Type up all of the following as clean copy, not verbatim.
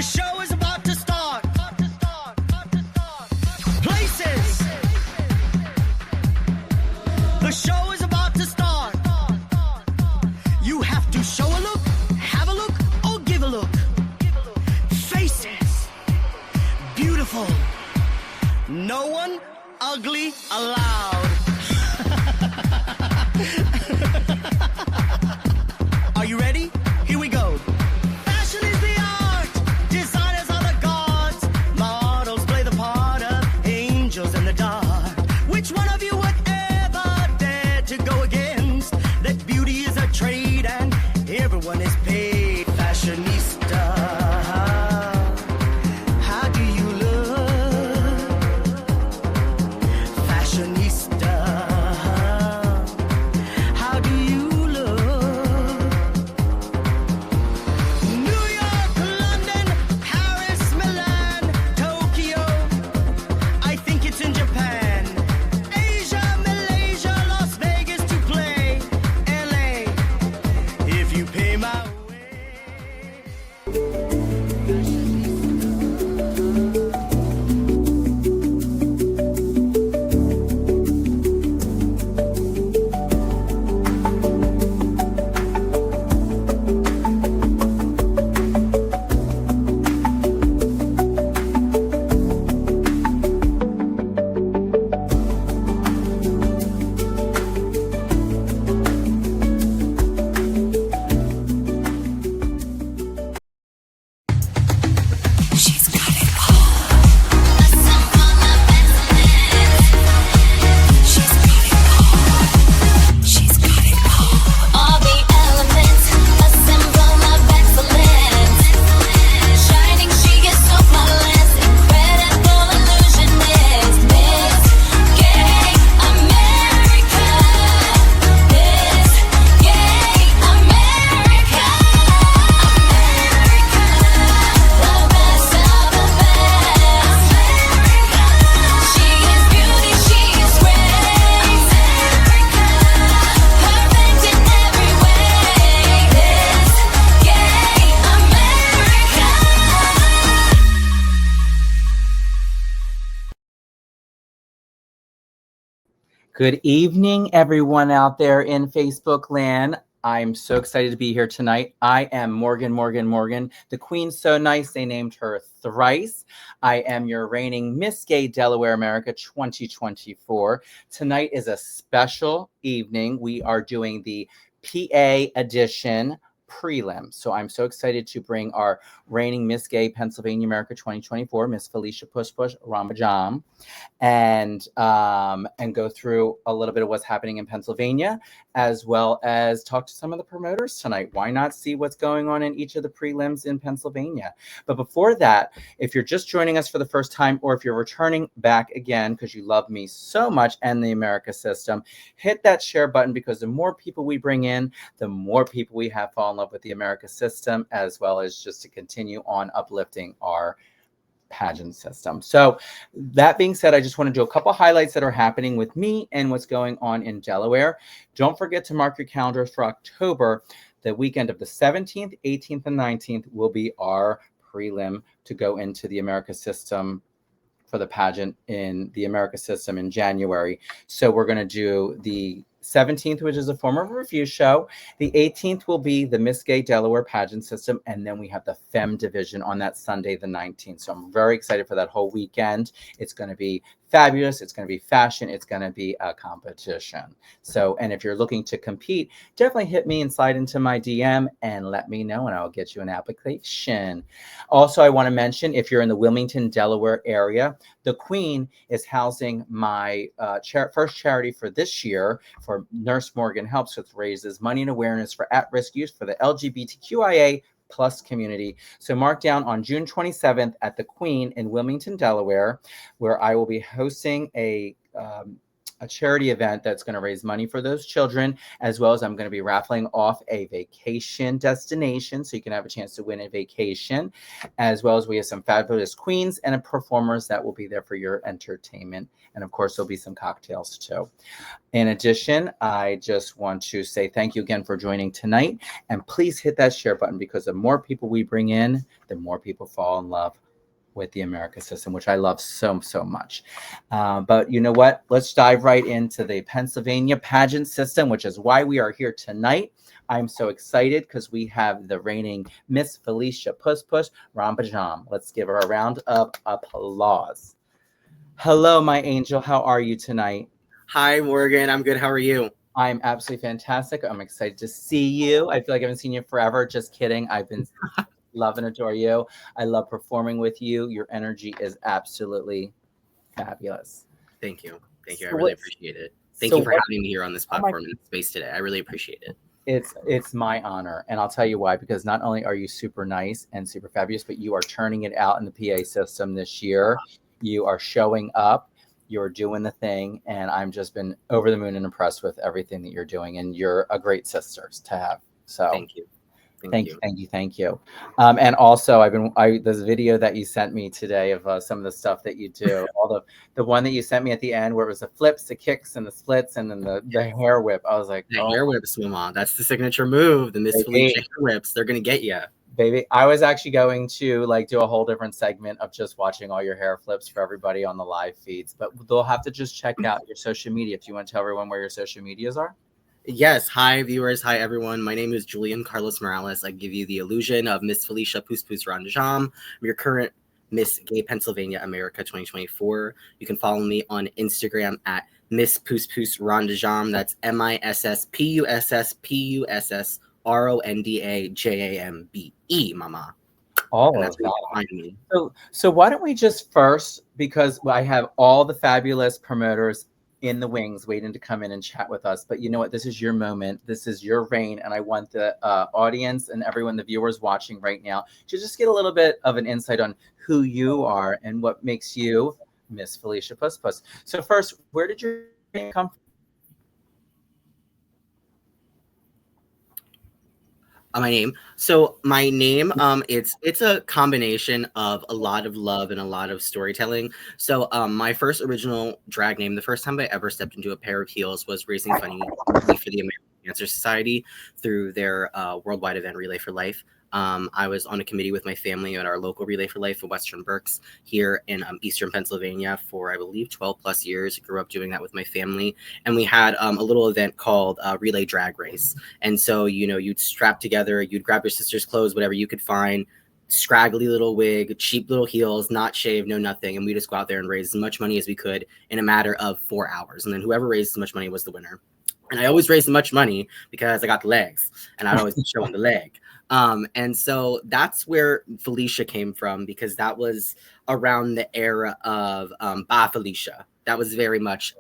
show is about to start. Places. The show is about to start. You have to show a look, have a look, or give a look. Faces. Beautiful. No one ugly allowed. Are you ready? Here we go. Fashion is the art. Designers are the gods. Models play the part of angels in the dark. Which one of you would ever dare to go against? That beauty is a trade and everyone is paid. Fashionista. How do you look? Fashionista. How do you look? New York, London, Paris, Milan, Tokyo. I think it's in Japan. Asia, Malaysia, Las Vegas to play. LA, if you pay my way. She's got it all. She's got it all. She's got it all. All the elements, a symbol of excellence. Shining, she is so flawless, incredible illusionist. Miss Gay America. Miss Gay America. The best of the best. She is beauty, she is grace. Perfect in every way. Miss Gay America. Good evening, everyone out there in Facebook land. I'm so excited to be here tonight. I am Morgan, the Queen So Nice. They named her thrice. I am your reigning Miss Gay Delaware America 2024. Tonight is a special evening. We are doing the PA edition prelim. So I'm so excited to bring our reigning Miss Gay Pennsylvania America 2024, Miss Felicia Push Ramajam, and go through a little bit of what's happening in Pennsylvania, as well as talk to some of the promoters tonight. Why not see what's going on in each of the prelims in Pennsylvania? But before that, if you're just joining us for the first time, or if you're returning back again because you love me so much and the America system, hit that share button, because the more people we bring in, the more people we have fall in love with the America system, as well as just to continue on uplifting our pageant system. So that being said, I just want to do a couple highlights that are happening with me and what's going on in Delaware. Don't forget to mark your calendars for October. The weekend of the 17th, 18th, and 19th will be our prelim to go into the America system for the pageant in the America system in January. So we're going to do the 17th, which is a form of review show. The 18th will be the Miss Gay Delaware pageant system. And then we have the Femme division on that Sunday, the 19th. So I'm very excited for that whole weekend. It's going to be fabulous. It's going to be fashion. It's going to be a competition. So, and if you're looking to compete, definitely hit me and slide into my DM and let me know, and I'll get you an application. Also, I want to mention, if you're in the Wilmington, Delaware area, the Queen is housing my first charity for this year for Nurse Morgan Helps, which raises money and awareness for at-risk youth for the LGBTQIA plus community. So mark down on June 27th at the Queen in Wilmington, Delaware, where I will be hosting a a charity event that's going to raise money for those children, as well as I'm going to be raffling off a vacation destination so you can have a chance to win a vacation, as well as we have some fabulous queens and performers that will be there for your entertainment. And of course, there'll be some cocktails too. In addition, I just want to say thank you again for joining tonight. And please hit that share button, because the more people we bring in, the more people fall in love with the America system, which I love so, so much. But you know what? Let's dive right into the Pennsylvania pageant system, which is why we are here tonight. I'm so excited because we have the reigning Miss Felicia Puss Puss Rambajam. Let's give her a round of applause. Hello, my angel. How are you tonight? Hi, Morgan. I'm good. How are you? I'm absolutely fantastic. I'm excited to see you. I feel like I haven't seen you forever. Just kidding. I've been love and adore you. I love performing with you. Your energy is absolutely fabulous. Thank you. Thank you. I So really what's- appreciate it. Thank so you for what- having me here on this Oh my- platform and space today. I really appreciate it. It's my honor, and I'll tell you why. Because not only are you super nice and super fabulous, but you are turning it out in the PA system this year. You are showing up. You're doing the thing, and I'm just been over the moon and impressed with everything that you're doing. And you're a great sister to have. So Thank you. Thank you. And also, this video that you sent me today of some of the stuff that you do, all the one that you sent me at the end where it was the flips, the kicks, and the splits, and then the hair whip. I was like, The oh, hair whips, Mama. That's the signature move. The Miss Baby. Felicia hair whips. They're gonna get you. baby. I was actually going to like do a whole different segment of just watching all your hair flips for everybody on the live feeds, but they'll have to just check out your social media. If you want to tell everyone where your social medias are. Yes. Hi, viewers. Hi, everyone. My name is Julian Carlos Morales. I give you the illusion of Miss Felicia Puss Puss Randajam. I'm your current Miss Gay Pennsylvania America 2024. You can follow me on Instagram at Miss Puss Puss Randajam. That's MISSPUSSPUSSRONDAJAMBE, Mama. All And of that's where you that. can find me. So why don't we just first, because I have all the fabulous promoters in the wings waiting to come in and chat with us. But you know what? This is your moment. This is your reign. And I want the audience and everyone, the viewers watching right now, to just get a little bit of an insight on who you are and what makes you Miss Felicia Puss Puss. So first, where did your name come from? My name. So my name, it's a combination of a lot of love and a lot of storytelling. So my first original drag name, the first time I ever stepped into a pair of heels, was raising funny for the American Cancer Society through their worldwide event Relay for Life. I was on a committee with my family at our local Relay for Life in Western Berks here in Eastern Pennsylvania for, I believe, 12 plus years. I grew up doing that with my family. And we had a little event called Relay Drag Race. And so, you know, you'd strap together, you'd grab your sister's clothes, whatever you could find, scraggly little wig, cheap little heels, not shaved, no nothing. And we just go out there and raise as much money as we could in a matter of 4 hours. And then whoever raised as much money was the winner. And I always raised as much money because I got the legs and I'd always be showing the leg. And so that's where Felicia came from, because that was around the era of Ba Felicia. That was very much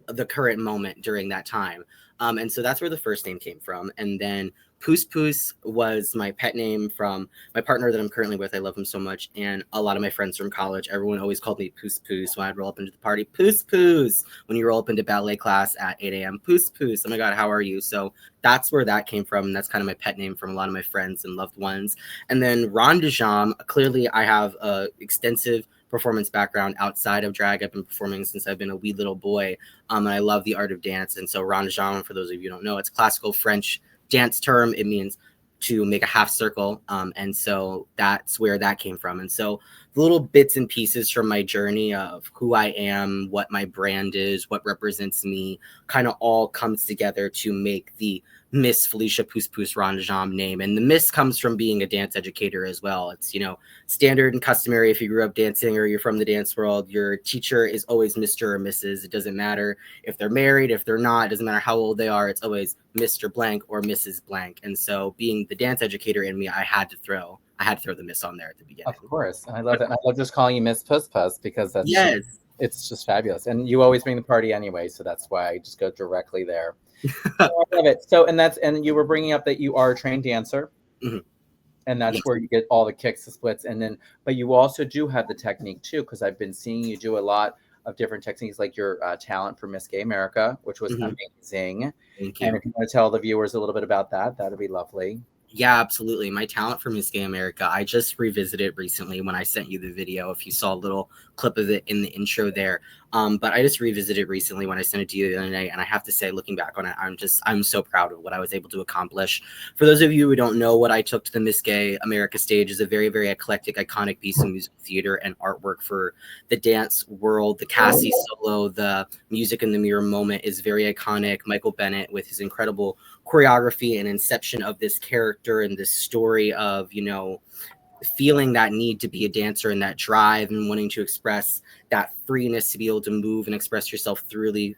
the current moment during that time. And so that's where the first name came from. And then Puss Puss was my pet name from my partner that I'm currently with. I love him so much. And a lot of my friends from college, everyone always called me Puss Puss when I'd roll up into the party. Puss Puss. When you roll up into ballet class at 8 a.m. Puss Puss. Oh my God, how are you? So that's where that came from. And that's kind of my pet name from a lot of my friends and loved ones. And then Randajam, clearly I have a extensive performance background outside of drag. I've been performing since I've been a wee little boy. And I love the art of dance. And so Randajam, for those of you who don't know, it's classical French dance term. It means to make a half circle. And so that's where that came from. And so the little bits and pieces from my journey of who I am, what my brand is, what represents me, kind of all comes together to make the Miss Felicia Puss Puss Randajam name. And the Miss comes from being a dance educator as well. It's, you know, standard and customary. If you grew up dancing or you're from the dance world, your teacher is always Mr. or Mrs. It doesn't matter if they're married, if they're not, it doesn't matter how old they are. It's always Mr. Blank or Mrs. Blank. And so being the dance educator in me, I had to throw the Miss on there at the beginning. Of course. I love it. And I love just calling you Miss Puss Puss because that's Yes. it's just fabulous. And you always bring the party anyway, so that's why I just go directly there. So I love it. So and you were bringing up that you are a trained dancer. Mhm. And that's Yes. where you get all the kicks, the splits, and then but you also do have the technique too, because I've been seeing you do a lot different techniques, like your talent for Miss Gay America, which was Mhm. amazing. Thank And you. if you want to tell the viewers a little bit about that, that'd be lovely. Yeah, absolutely. My talent for Miss Gay America, I just revisited recently when I sent you the video. If you saw a little clip of it in the intro there, but I just revisited recently when I sent it to you the other night, and I have to say, looking back on it, I'm so proud of what I was able to accomplish. For those of you who don't know, what I took to the Miss Gay America stage is a very, very eclectic, iconic piece of musical theater and artwork for the dance world. The Cassie solo, the Music in the Mirror moment is very iconic. Michael Bennett with his incredible choreography and inception of this character and this story of, feeling that need to be a dancer and that drive and wanting to express that freeness to be able to move and express yourself freely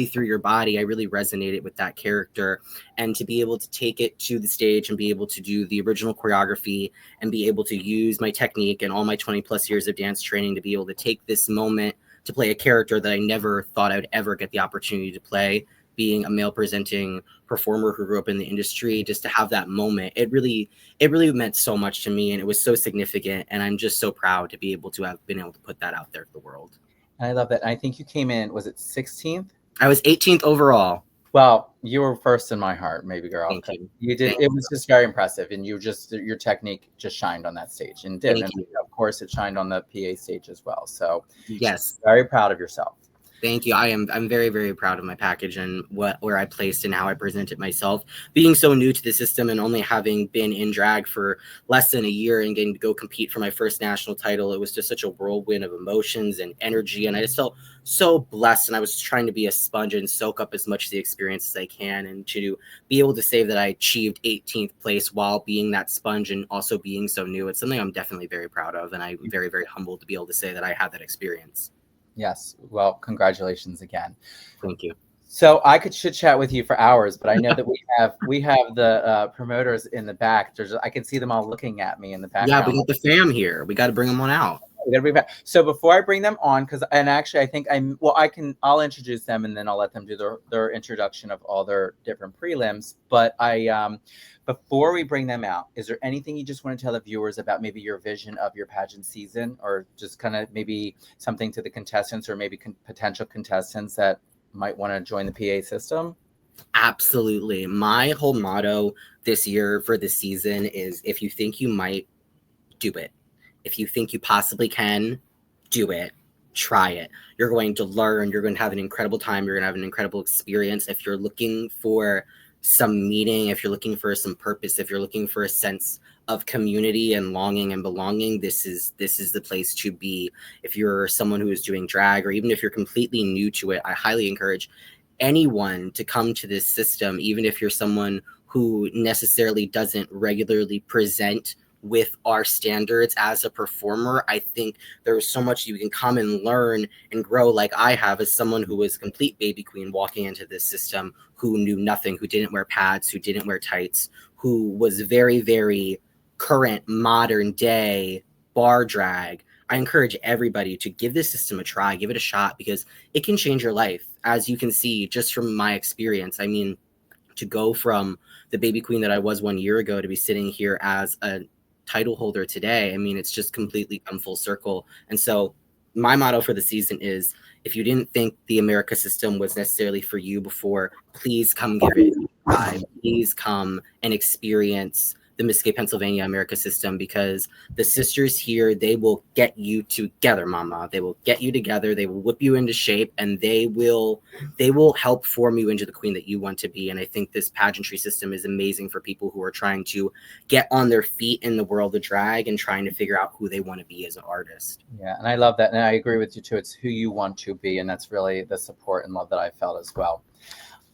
through your body. I really resonated with that character, and to be able to take it to the stage and be able to do the original choreography and be able to use my technique and all my 20 plus years of dance training to be able to take this moment to play a character that I never thought I'd ever get the opportunity to play, being a male presenting performer who grew up in the industry. Just to have that moment, it really meant so much to me, and it was so significant, and I'm just so proud to be able to have been able to put that out there to the world. And I love that. I think you came in, was it 16th? I was 18th overall. Well, you were first in my heart, maybe, girl. Thank you. You did. Thank It was just very impressive, and your technique just shined on that stage, and did. Thank And you. of course, it shined on the PA stage as well. So, Yes. very proud of yourself. Thank you. I'm very, very proud of my package and where I placed and how I presented myself. Being so new to the system and only having been in drag for less than a year and getting to go compete for my first national title, it was just such a whirlwind of emotions and energy. And I just felt so blessed. And I was trying to be a sponge and soak up as much of the experience as I can. And to be able to say that I achieved 18th place while being that sponge and also being so new, it's something I'm definitely very proud of. And I'm very, very humbled to be able to say that I had that experience. Yes. Well, congratulations again. Thank you. So I could chit chat with you for hours, but I know that we have the promoters in the back. I can see them all looking at me in the Yeah, background. we got the fam here. We got to bring them on out. We gotta bring back. So before I bring them on, I'll introduce them, and then I'll let them do their introduction of all their different prelims. But before we bring them out, is there anything you just want to tell the viewers about maybe your vision of your pageant season, or just kind of maybe something to the contestants or maybe potential contestants that might want to join the PA system? Absolutely. My whole motto this year for this season is, if you think you might, do it. If you think you possibly can, do it. Try it. You're going to learn. You're going to have an incredible time. You're going to have an incredible experience. If you're looking for some meaning, if you're looking for some purpose, if you're looking for a sense of community and longing and belonging, this is the place to be. If you're someone who is doing drag, or even if you're completely new to it, I highly encourage anyone to come to this system, even if you're someone who necessarily doesn't regularly present with our standards as a performer. I think there's so much you can come and learn and grow, like I have, as someone who was a complete baby queen walking into this system, who knew nothing, who didn't wear pads, who didn't wear tights, who was very, very current, modern day bar drag. I encourage everybody to give this system a try, give it a shot, because it can change your life. As you can see, just from my experience, I mean, to go from the baby queen that I was 1 year ago to be sitting here as a title holder today, I mean, it's just completely come full circle. And so my motto for the season is, if you didn't think the America system was necessarily for you before, please come give it a try. Please come and experience the Miss Gay Pennsylvania America system, because the sisters here, they will get you together, mama. They will get you together. They will whip you into shape, and they will help form you into the queen that you want to be. And I think this pageantry system is amazing for people who are trying to get on their feet in the world of drag and trying to figure out who they want to be as an artist. Yeah, and I love that, and I agree with you too. It's who you want to be, and that's really the support and love that I felt as well.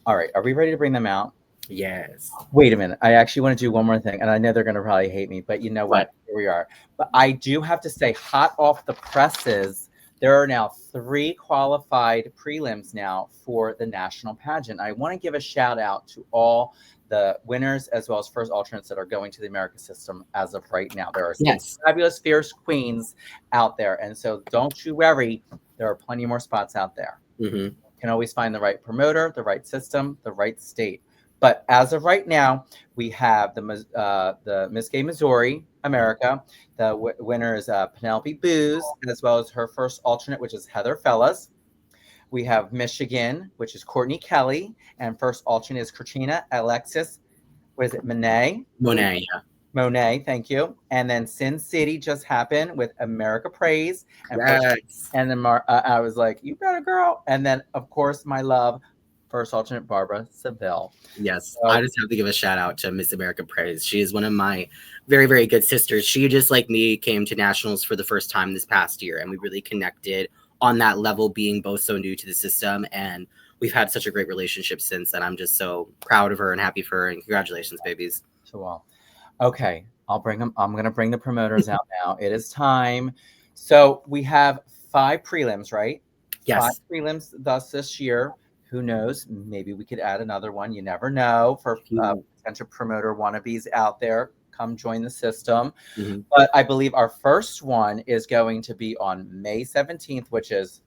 All right, are we ready to bring them out? Yes. Wait a minute. I actually want to do one more thing, and I know they're going to probably hate me, but you know what? Here we are. But I do have to say, hot off the presses, there are now 3 qualified prelims now for the national pageant. I want to give a shout out to all the winners as well as first alternates that are going to the America system as of right now. There are some fabulous, fierce queens out there, and so don't you worry. There are plenty more spots out there. Mm-hmm. You can always find the right promoter, the right system, the right state. But as of right now, we have the Miss Gay Missouri America. The winner is Penelope Booz, as well as her first alternate, which is Heather Fellas. We have Michigan, which is Courtney Kelly, and first alternate is Katrina Alexis. What is it, Monet, yeah. Monet, thank you. And then Sin City just happened with America Praise. And Yes. and then I was like, you better, girl. And then, of course, my love, first alternate Barbara Seville. Yes, So- I just have to give a shout out to Miss America Praise. She is one of my very, very good sisters. She, just like me, came to nationals for the first time this past year, and we really connected on that level, being both so new to the system. And we've had such a great relationship since, and I'm just so proud of her and happy for her. And congratulations, babies. So well. Okay, I'll bring them. I'm gonna bring the promoters out now. It is time. So we have 5 prelims, right? Yes. 5 prelims thus this year. Who knows? Maybe we could add another one. You never know. For potential promoter wannabes out there, come join the system. Mhm. But I believe our first one is going to be on May 17th, which is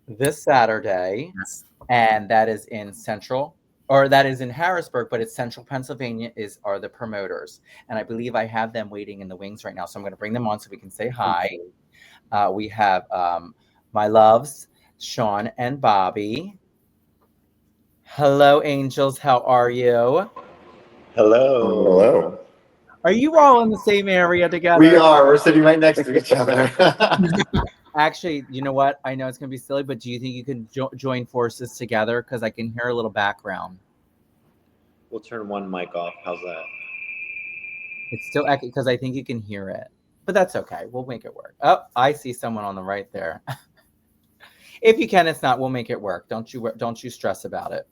this Saturday. Yes. And that is in that is in Harrisburg, but it's Central Pennsylvania are the promoters. And I believe I have them waiting in the wings right now. So I'm going to bring them on so we can say hi. We have my loves, Sean and Bobby. Hello, angels. How are you? Hello. Hello. Are you all in the same area together? We are. We're sitting right next to each other. Actually, you know what? I know it's going to be silly, but do you think you can join forces together? Because I can hear a little background. We'll turn one mic off. How's that? It's still echoing because I think you can hear it. But that's okay. We'll make it work. Oh, I see someone on the right there. If you can, it's not. We'll make it work. Don't you stress about it.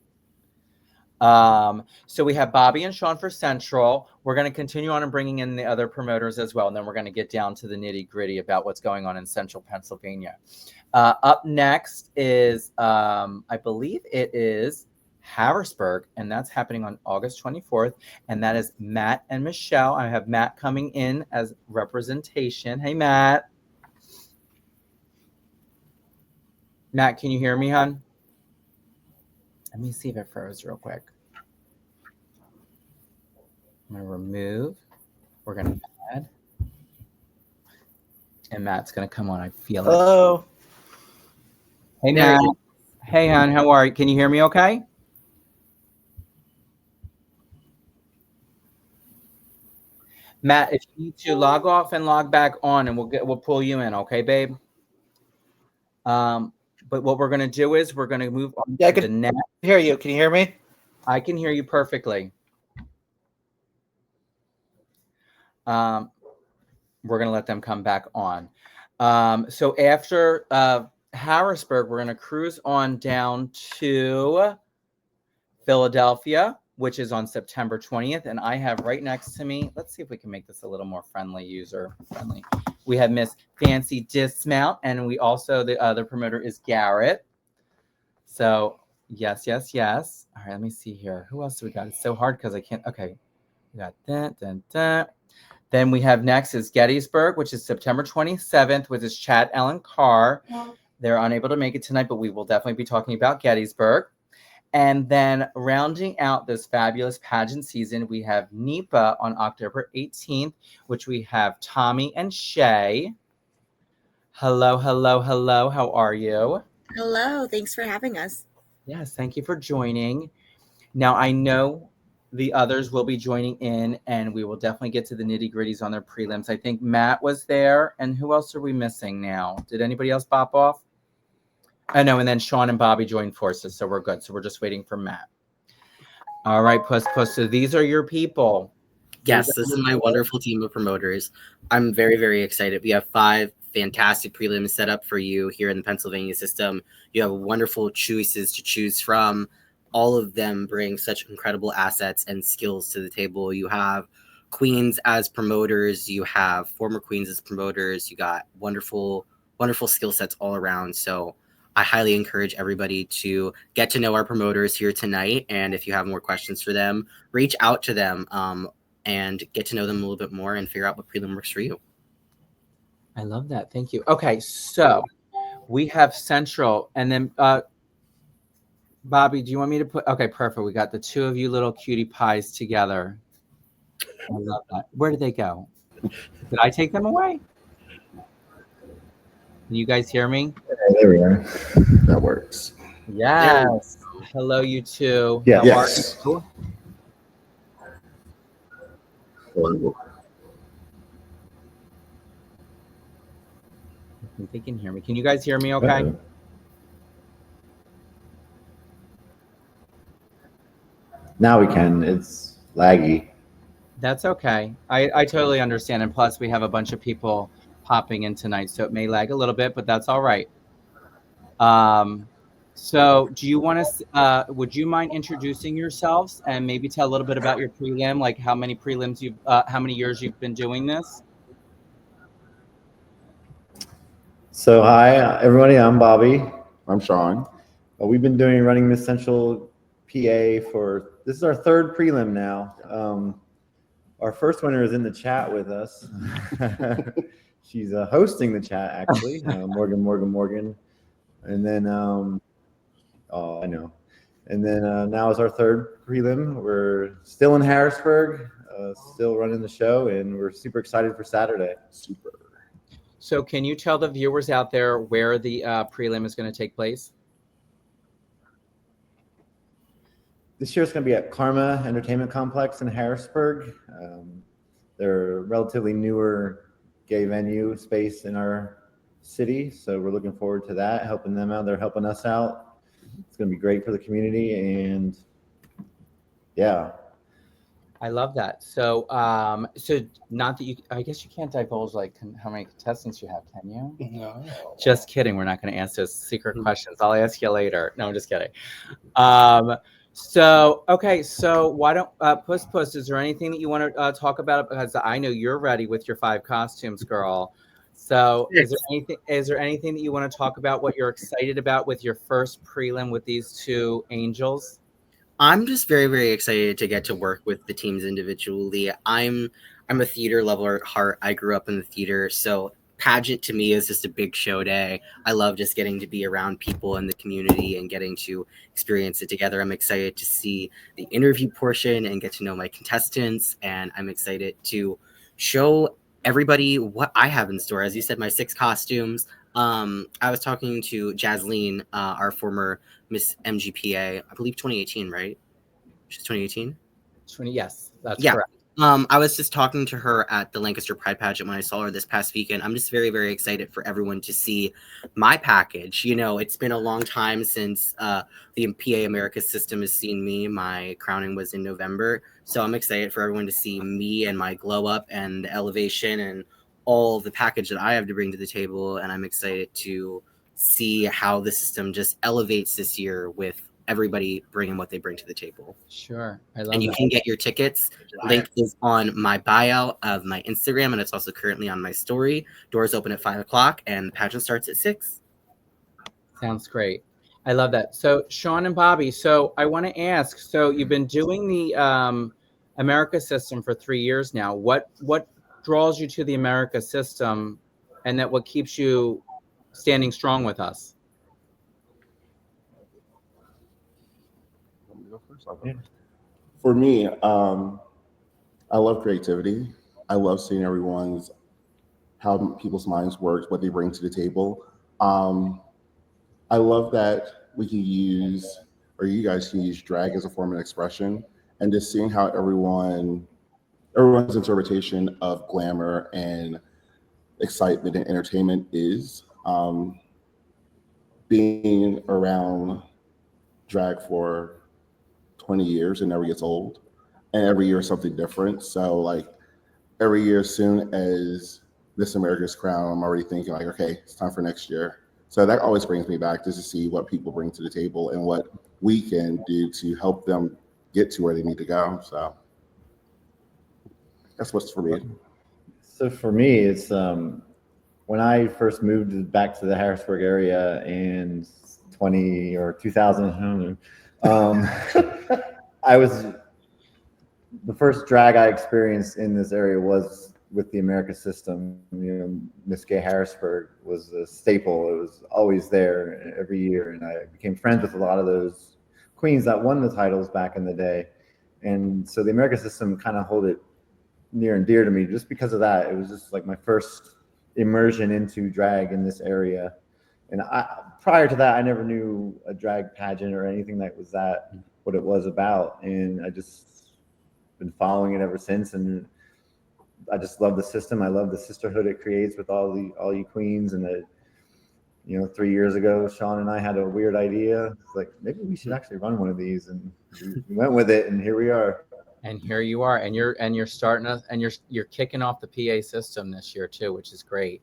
So we have Bobby and Sean for Central. We're going to continue on and bringing in the other promoters as well. And then we're going to get down to the nitty gritty about what's going on in Central Pennsylvania. Up next is, I believe it is Harrisburg, and that's happening on August 24th. And that is Matt and Michelle. I have Matt coming in as representation. Hey, Matt. Matt, can you hear me, hon? Let me see if it froze real quick. I'm going to remove. We're going to add. And Matt's going to come on. I feel it. Hello. Hey, There Matt. you Hey, hon. How are you? Can you hear me okay? Matt, if you need to log off and log back on, and we'll pull you in, okay, babe? But what we're going to do is we're going to move on Yeah, I to the can next. hear you. Can you hear me? I can hear you perfectly. We're going to let them come back on. So after Harrisburg, we're going to cruise on down to Philadelphia, which is on September 20th. And I have right next to me, let's see if we can make this a little more friendly, user friendly. We have Miss Fancy Dismount, and we also, the other promoter is Garrett. So yes. All right, let me see here. Who else do we got? It's so hard because I can't. Okay, we got that. Then we have next is Gettysburg, which is September 27th, which is Chad Ellen Carr. They're unable to make it tonight, but we will definitely be talking about Gettysburg. And then rounding out this fabulous pageant season, we have NEPA on October 18th, which we have Tommy and Shay. Hello. How are you? Hello, thanks for having us. Yes, thank you for joining. Now, I know the others will be joining in, and we will definitely get to the nitty-gritties on their prelims. I think Matt was there, and who else are we missing now? Did anybody else pop off? I know, and then Sean and Bobby joined forces, so we're good. So we're just waiting for Matt. All right, Puss. So these are your people. Yes, this is my wonderful team of promoters. I'm very, very excited. We have 5 fantastic prelims set up for you here in the Pennsylvania system. You have wonderful choices to choose from. All of them bring such incredible assets and skills to the table. You have queens as promoters. You have former queens as promoters. You got wonderful skill sets all around. So I highly encourage everybody to get to know our promoters here tonight. And if you have more questions for them, reach out to them and get to know them a little bit more and figure out what prelim works for you. I love that. Thank you. Okay, so we have Central, and then Bobby, do you want me to put? Okay, perfect. We got the 2 of you little cutie pies together. I love that. Where did they go? Did I take them away? Can you guys hear me? There we are. That works. Yes. Hello, you two. Yeah. How are Yes. you? I think they can hear me. Can you guys hear me okay? Uh-oh. Now we can. It's laggy. That's okay. I totally understand. And plus, we have a bunch of people popping in tonight, so it may lag a little bit, but that's all right. So do you want to, would you mind introducing yourselves and maybe tell a little bit about your prelim, like how many prelims you've, how many years you've been doing this? So hi, everybody. I'm Bobby. I'm Sean. We've been running Miss Central PA for, this is our third prelim now. Our first winner is in the chat with us. She's hosting the chat, actually, Morgan. And then, oh, I know. And then now is our third prelim. We're still in Harrisburg, still running the show, and we're super excited for Saturday. Super. So can you tell the viewers out there where the prelim is going to take place? This year it's going to be at Karma Entertainment Complex in Harrisburg. They're a relatively newer gay venue space in our city, so we're looking forward to that, helping them out. They're helping us out. It's going to be great for the community, and yeah. I love that. So, so not that you, I guess you can't divulge like how many contestants you have, can you? No. Just kidding. We're not going to answer those secret questions. I'll ask you later. No, I'm just kidding. So, okay. So why don't, Puss, is there anything that you want to talk about? Because I know you're ready with your 5 costumes, girl. So Yes. is there anything that you want to talk about, what you're excited about with your first prelim with these 2 angels? I'm just very, very excited to get to work with the teams individually. I'm a theater lover at heart. I grew up in the theater, so pageant to me is just a big show day. I love just getting to be around people in the community and getting to experience it together. I'm excited to see the interview portion and get to know my contestants, and I'm excited to show everybody what I have in store. As you said, my 6 costumes. I was talking to Jasleen, our former Miss MGPA, I believe 2018, right? She's 2018? Yes, that's Yeah. correct. I was just talking to her at the Lancaster Pride pageant when I saw her this past weekend. I'm just very, very excited for everyone to see my package. You know, it's been a long time since the PA America system has seen me. My crowning was in November. So I'm excited for everyone to see me and my glow up and the elevation and all the package that I have to bring to the table. And I'm excited to see how the system just elevates this year with everybody bringing what they bring to the table. Sure. I love And you that. can get your tickets. Link is on my bio of my Instagram, and it's also currently on my story. Doors open at 5 o'clock, and the pageant starts at 6. Sounds great. I love that. So Sean and Bobby, so I want to ask, so you've been doing the America system for 3 years now. What draws you to the America system, and that what keeps you standing strong with us? Want me to go first? I'll go first. For me, I love creativity. I love seeing how people's minds work, what they bring to the table. I love that we can use, or you guys can use drag as a form of expression, and just seeing how everyone's interpretation of glamour and excitement and entertainment is. Being around drag for 20 years, it never gets old, and every year is something different. So like every year, as soon as Miss America's crown, I'm already thinking like, okay, it's time for next year. So that always brings me back just to see what people bring to the table and what we can do to help them get to where they need to go. So that's what's for me. So for me, it's when I first moved back to the Harrisburg area in 2000, I was, the first drag I experienced in this area was with the America system. You know, Miss Gay Harrisburg was a staple. It was always there every year, and I became friends with a lot of those queens that won the titles back in the day. And so the America system kind of hold it near and dear to me just because of that. It was just like my first immersion into drag in this area. And prior to that, I never knew a drag pageant or anything that was what it was about. And I just been following it ever since. And I just love the system. I love the sisterhood it creates with all you queens. And 3 years ago, Sean and I had a weird idea. It's like, maybe we should actually run one of these, and we went with it, and here we are. And here you are, and you're starting us, and you're kicking off the PA system this year too, which is great.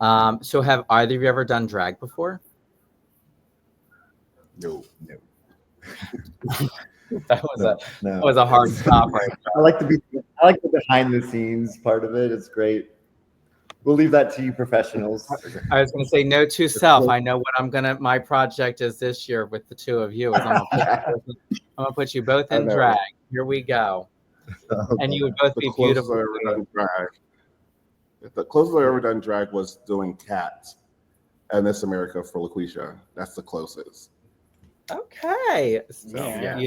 So have either of you ever done drag before? No. That was a hard stop right there. I like the behind the scenes part of it. It's great. We'll leave that to you professionals. I was going to say note to self. I know what my project is this year with the two of you. I'm gonna put you both in drag. Here we go. And you would both be beautiful. The closest I've ever done drag was doing Cats and Miss America for LaQuisha. That's the closest. Okay. So Yeah.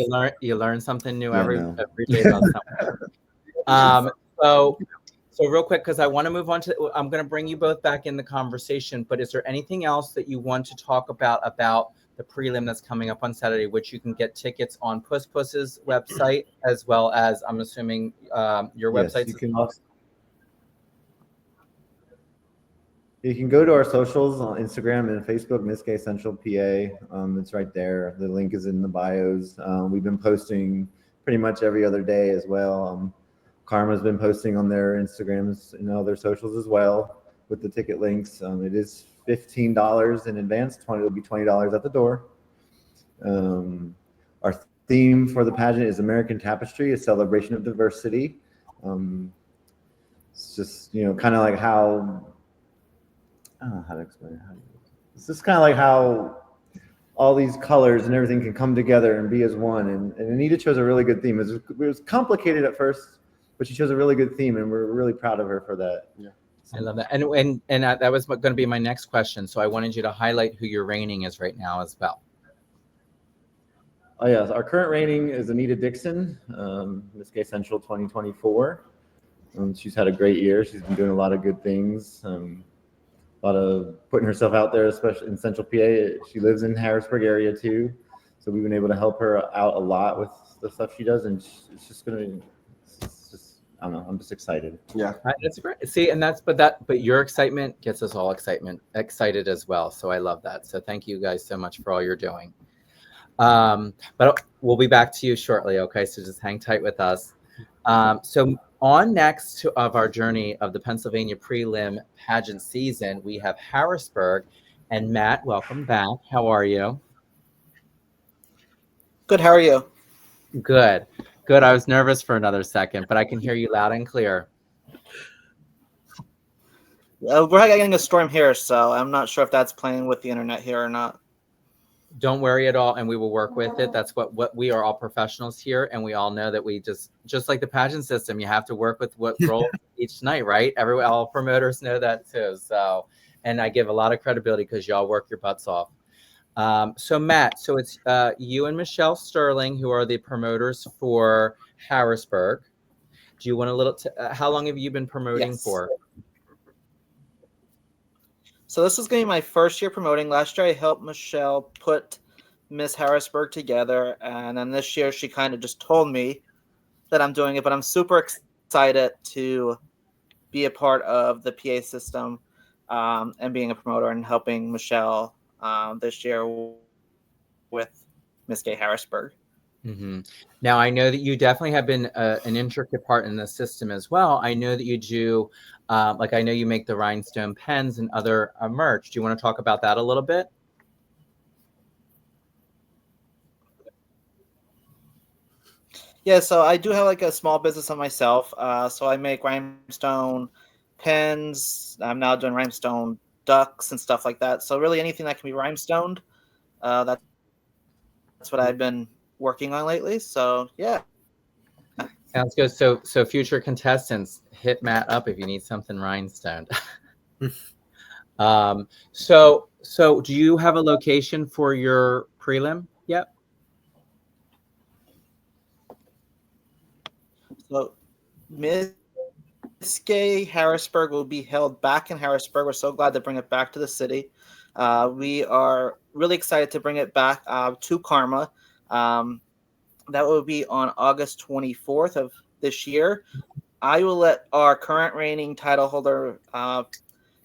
you learn something new Yeah, every no. day about something. So real quick, because I want to move on to, I'm going to bring you both back in the conversation, but is there anything else that you want to talk about the prelim that's coming up on Saturday, which you can get tickets on Puss Puss's website, as well as, I'm assuming, your Yes, website? You can go to our socials on Instagram and Facebook, Miss Gay Central PA. It's right there. The link is in the bios. We've been posting pretty much every other day as well. Karma's been posting on their Instagrams and all their socials as well with the ticket links. It is $15 in advance. It'll be $20 at the door. Our theme for the pageant is American Tapestry, a celebration of diversity. It's just, kind of like how, I don't know how to explain it. It's just kind of like how all these colors and everything can come together and be as one. And Anita chose a really good theme. It was complicated at first, but she chose a really good theme, and we're really proud of her for that. Yeah. I love that. And that was going to be my next question. So I wanted you to highlight who your reigning is right now as well. Oh yes, our current reigning is Anita Dixon, Miss Gay Central 2024. She's had a great year. She's been doing a lot of good things. A lot of putting herself out there, especially in Central PA. She lives in Harrisburg area too, so we've been able to help her out a lot with the stuff she does, and it's just gonna be. I don't know. I'm just excited. Yeah. That's great. See, but your excitement gets us all excited as well. So I love that. So thank you guys so much for all you're doing. But we'll be back to you shortly. Okay. So just hang tight with us. So on next of our journey of the Pennsylvania prelim pageant season, we have Harrisburg, and Matt, welcome back. How are you? Good. How are you? Good. Good. I was nervous for another second, but I can hear you loud and clear. We're getting a storm here, so I'm not sure if that's playing with the internet here or not. Don't worry at all, and we will work with it. That's what we are all professionals here, and we all know that we just like the pageant system, you have to work with what role each night, right? All promoters know that too. So, and I give a lot of credibility because y'all work your butts off. So Matt, so it's you and Michelle Sterling who are the promoters for Harrisburg. Do you want how long have you been promoting for? So this is going to be my first year promoting. Last year I helped Michelle put Miss Harrisburg together, and then this year she kind of just told me that I'm doing it, but I'm super excited to be a part of the PA system and being a promoter and helping Michelle this year with Miss Gay Harrisburg. Mm-hmm. Now, I know that you definitely have been an intricate part in the system as well. I know that you do, I know you make the rhinestone pens and other merch. Do you want to talk about that a little bit? Yeah, so I do have a small business on myself. So I make rhinestone pens. I'm now doing rhinestone ducks and stuff like that. So really anything that can be rhinestoned, that's what I've been working on lately. So yeah. Sounds good. So future contestants, hit Matt up if you need something rhinestoned. So do you have a location for your prelim yet? So Miss Miss Gay Harrisburg will be held back in Harrisburg. We're so glad to bring it back to the city. We are really excited to bring it back to Karma. That will be on August 24th of this year. I will let our current reigning title holder,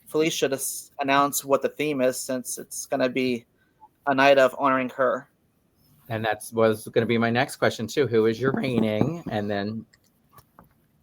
Felicia, announce what the theme is, since it's going to be a night of honoring her. And that's was going to be my next question too. Who is your reigning? And then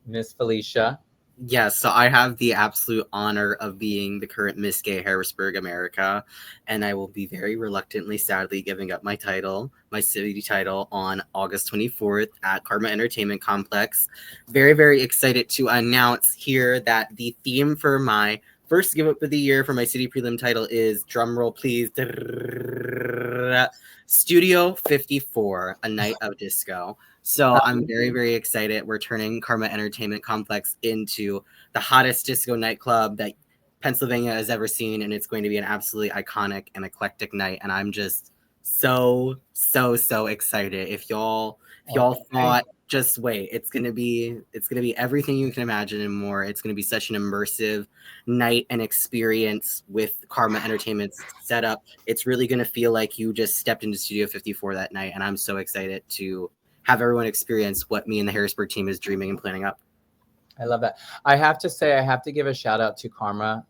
Miss Felicia. Yes, so I have the absolute honor of being the current Miss Gay Harrisburg America, and I will be very reluctantly, sadly, giving up my title, my city title, on August 24th at Karma Entertainment Complex. Very, very excited to announce here that the theme for my first give up of the year for my city prelim title is, drumroll please, Studio 54, A Night of Disco. So I'm very, very excited. We're turning Karma Entertainment Complex into the hottest disco nightclub that Pennsylvania has ever seen, and it's going to be an absolutely iconic and eclectic night. And I'm just so excited. If y'all thought, just wait, it's gonna be everything you can imagine and more. It's gonna be such an immersive night and experience with Karma Entertainment's setup. It's really gonna feel like you just stepped into Studio 54 that night, and I'm so excited to have everyone experience what me and the Harrisburg team is dreaming and planning up. I love that. I have to say, I have to give a shout out to Karma.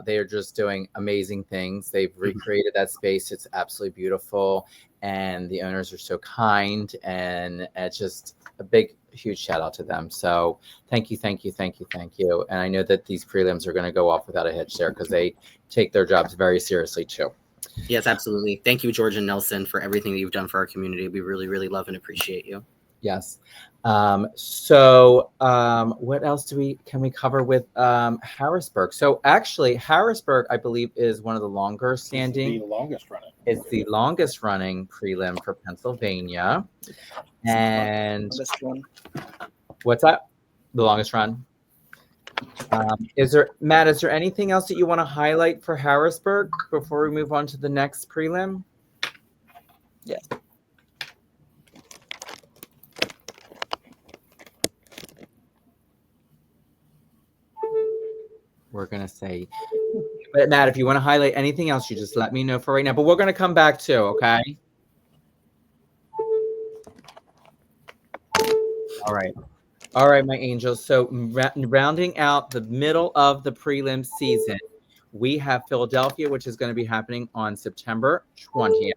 They are just doing amazing things. They've recreated that space. It's absolutely beautiful. And the owners are so kind. And it's just a big, huge shout out to them. So thank you. And I know that these prelims are going to go off without a hitch there, because they take their jobs very seriously too. Yes, absolutely. Thank you, George and Nelson, for everything that you've done for our community. We really, really love and appreciate you. Yes. So what else can we cover with Harrisburg? So actually, Harrisburg, I believe, is one of the longer standing. It's the longest running. It's the longest running prelim for Pennsylvania. And This one. what's that? The longest run. Is there anything else that you want to highlight for Harrisburg before we move on to the next prelim? Yes. We're going to say, but Matt, if you want to highlight anything else, you just let me know for right now. But we're going to come back too, okay? All right, my angels. So rounding out the middle of the prelim season, we have Philadelphia, which is going to be happening on September 20th,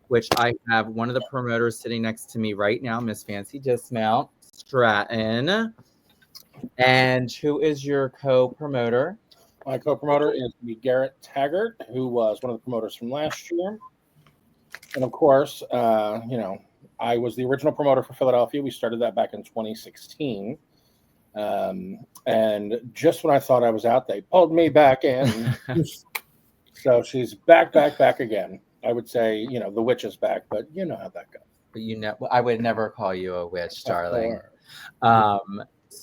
which I have one of the promoters sitting next to me right now, Miss Fancy Dismount Stratton. And who is your co-promoter? My co-promoter is Garrett Taggart, who was one of the promoters from last year. And of course, I was the original promoter for Philadelphia. We started that back in 2016. And just when I thought I was out, they pulled me back in. So she's back again. I would say, the witch is back, but you know how that goes. But I would never call you a witch, darling. Of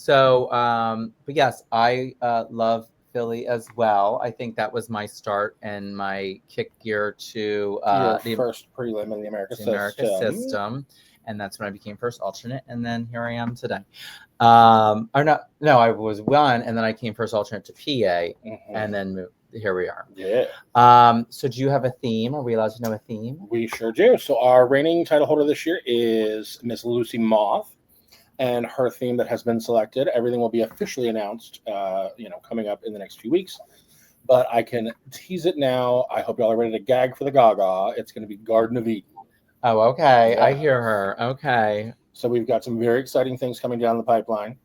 But yes, I love Philly as well. I think that was my start and my kick gear to the first prelim in the America system. And that's when I became first alternate. And then here I am today. I was one, and then I came first alternate to PA, and then here we are. Yeah. So do you have a theme? Are we allowed to know a theme? We sure do. So our reigning title holder this year is Miss Lucy Moth. And her theme that has been selected, everything will be officially announced, coming up in the next few weeks. But I can tease it now. I hope y'all are ready to gag for the Gaga. It's going to be Garden of Eden. Oh, okay. Yeah. I hear her. Okay. So we've got some very exciting things coming down the pipeline.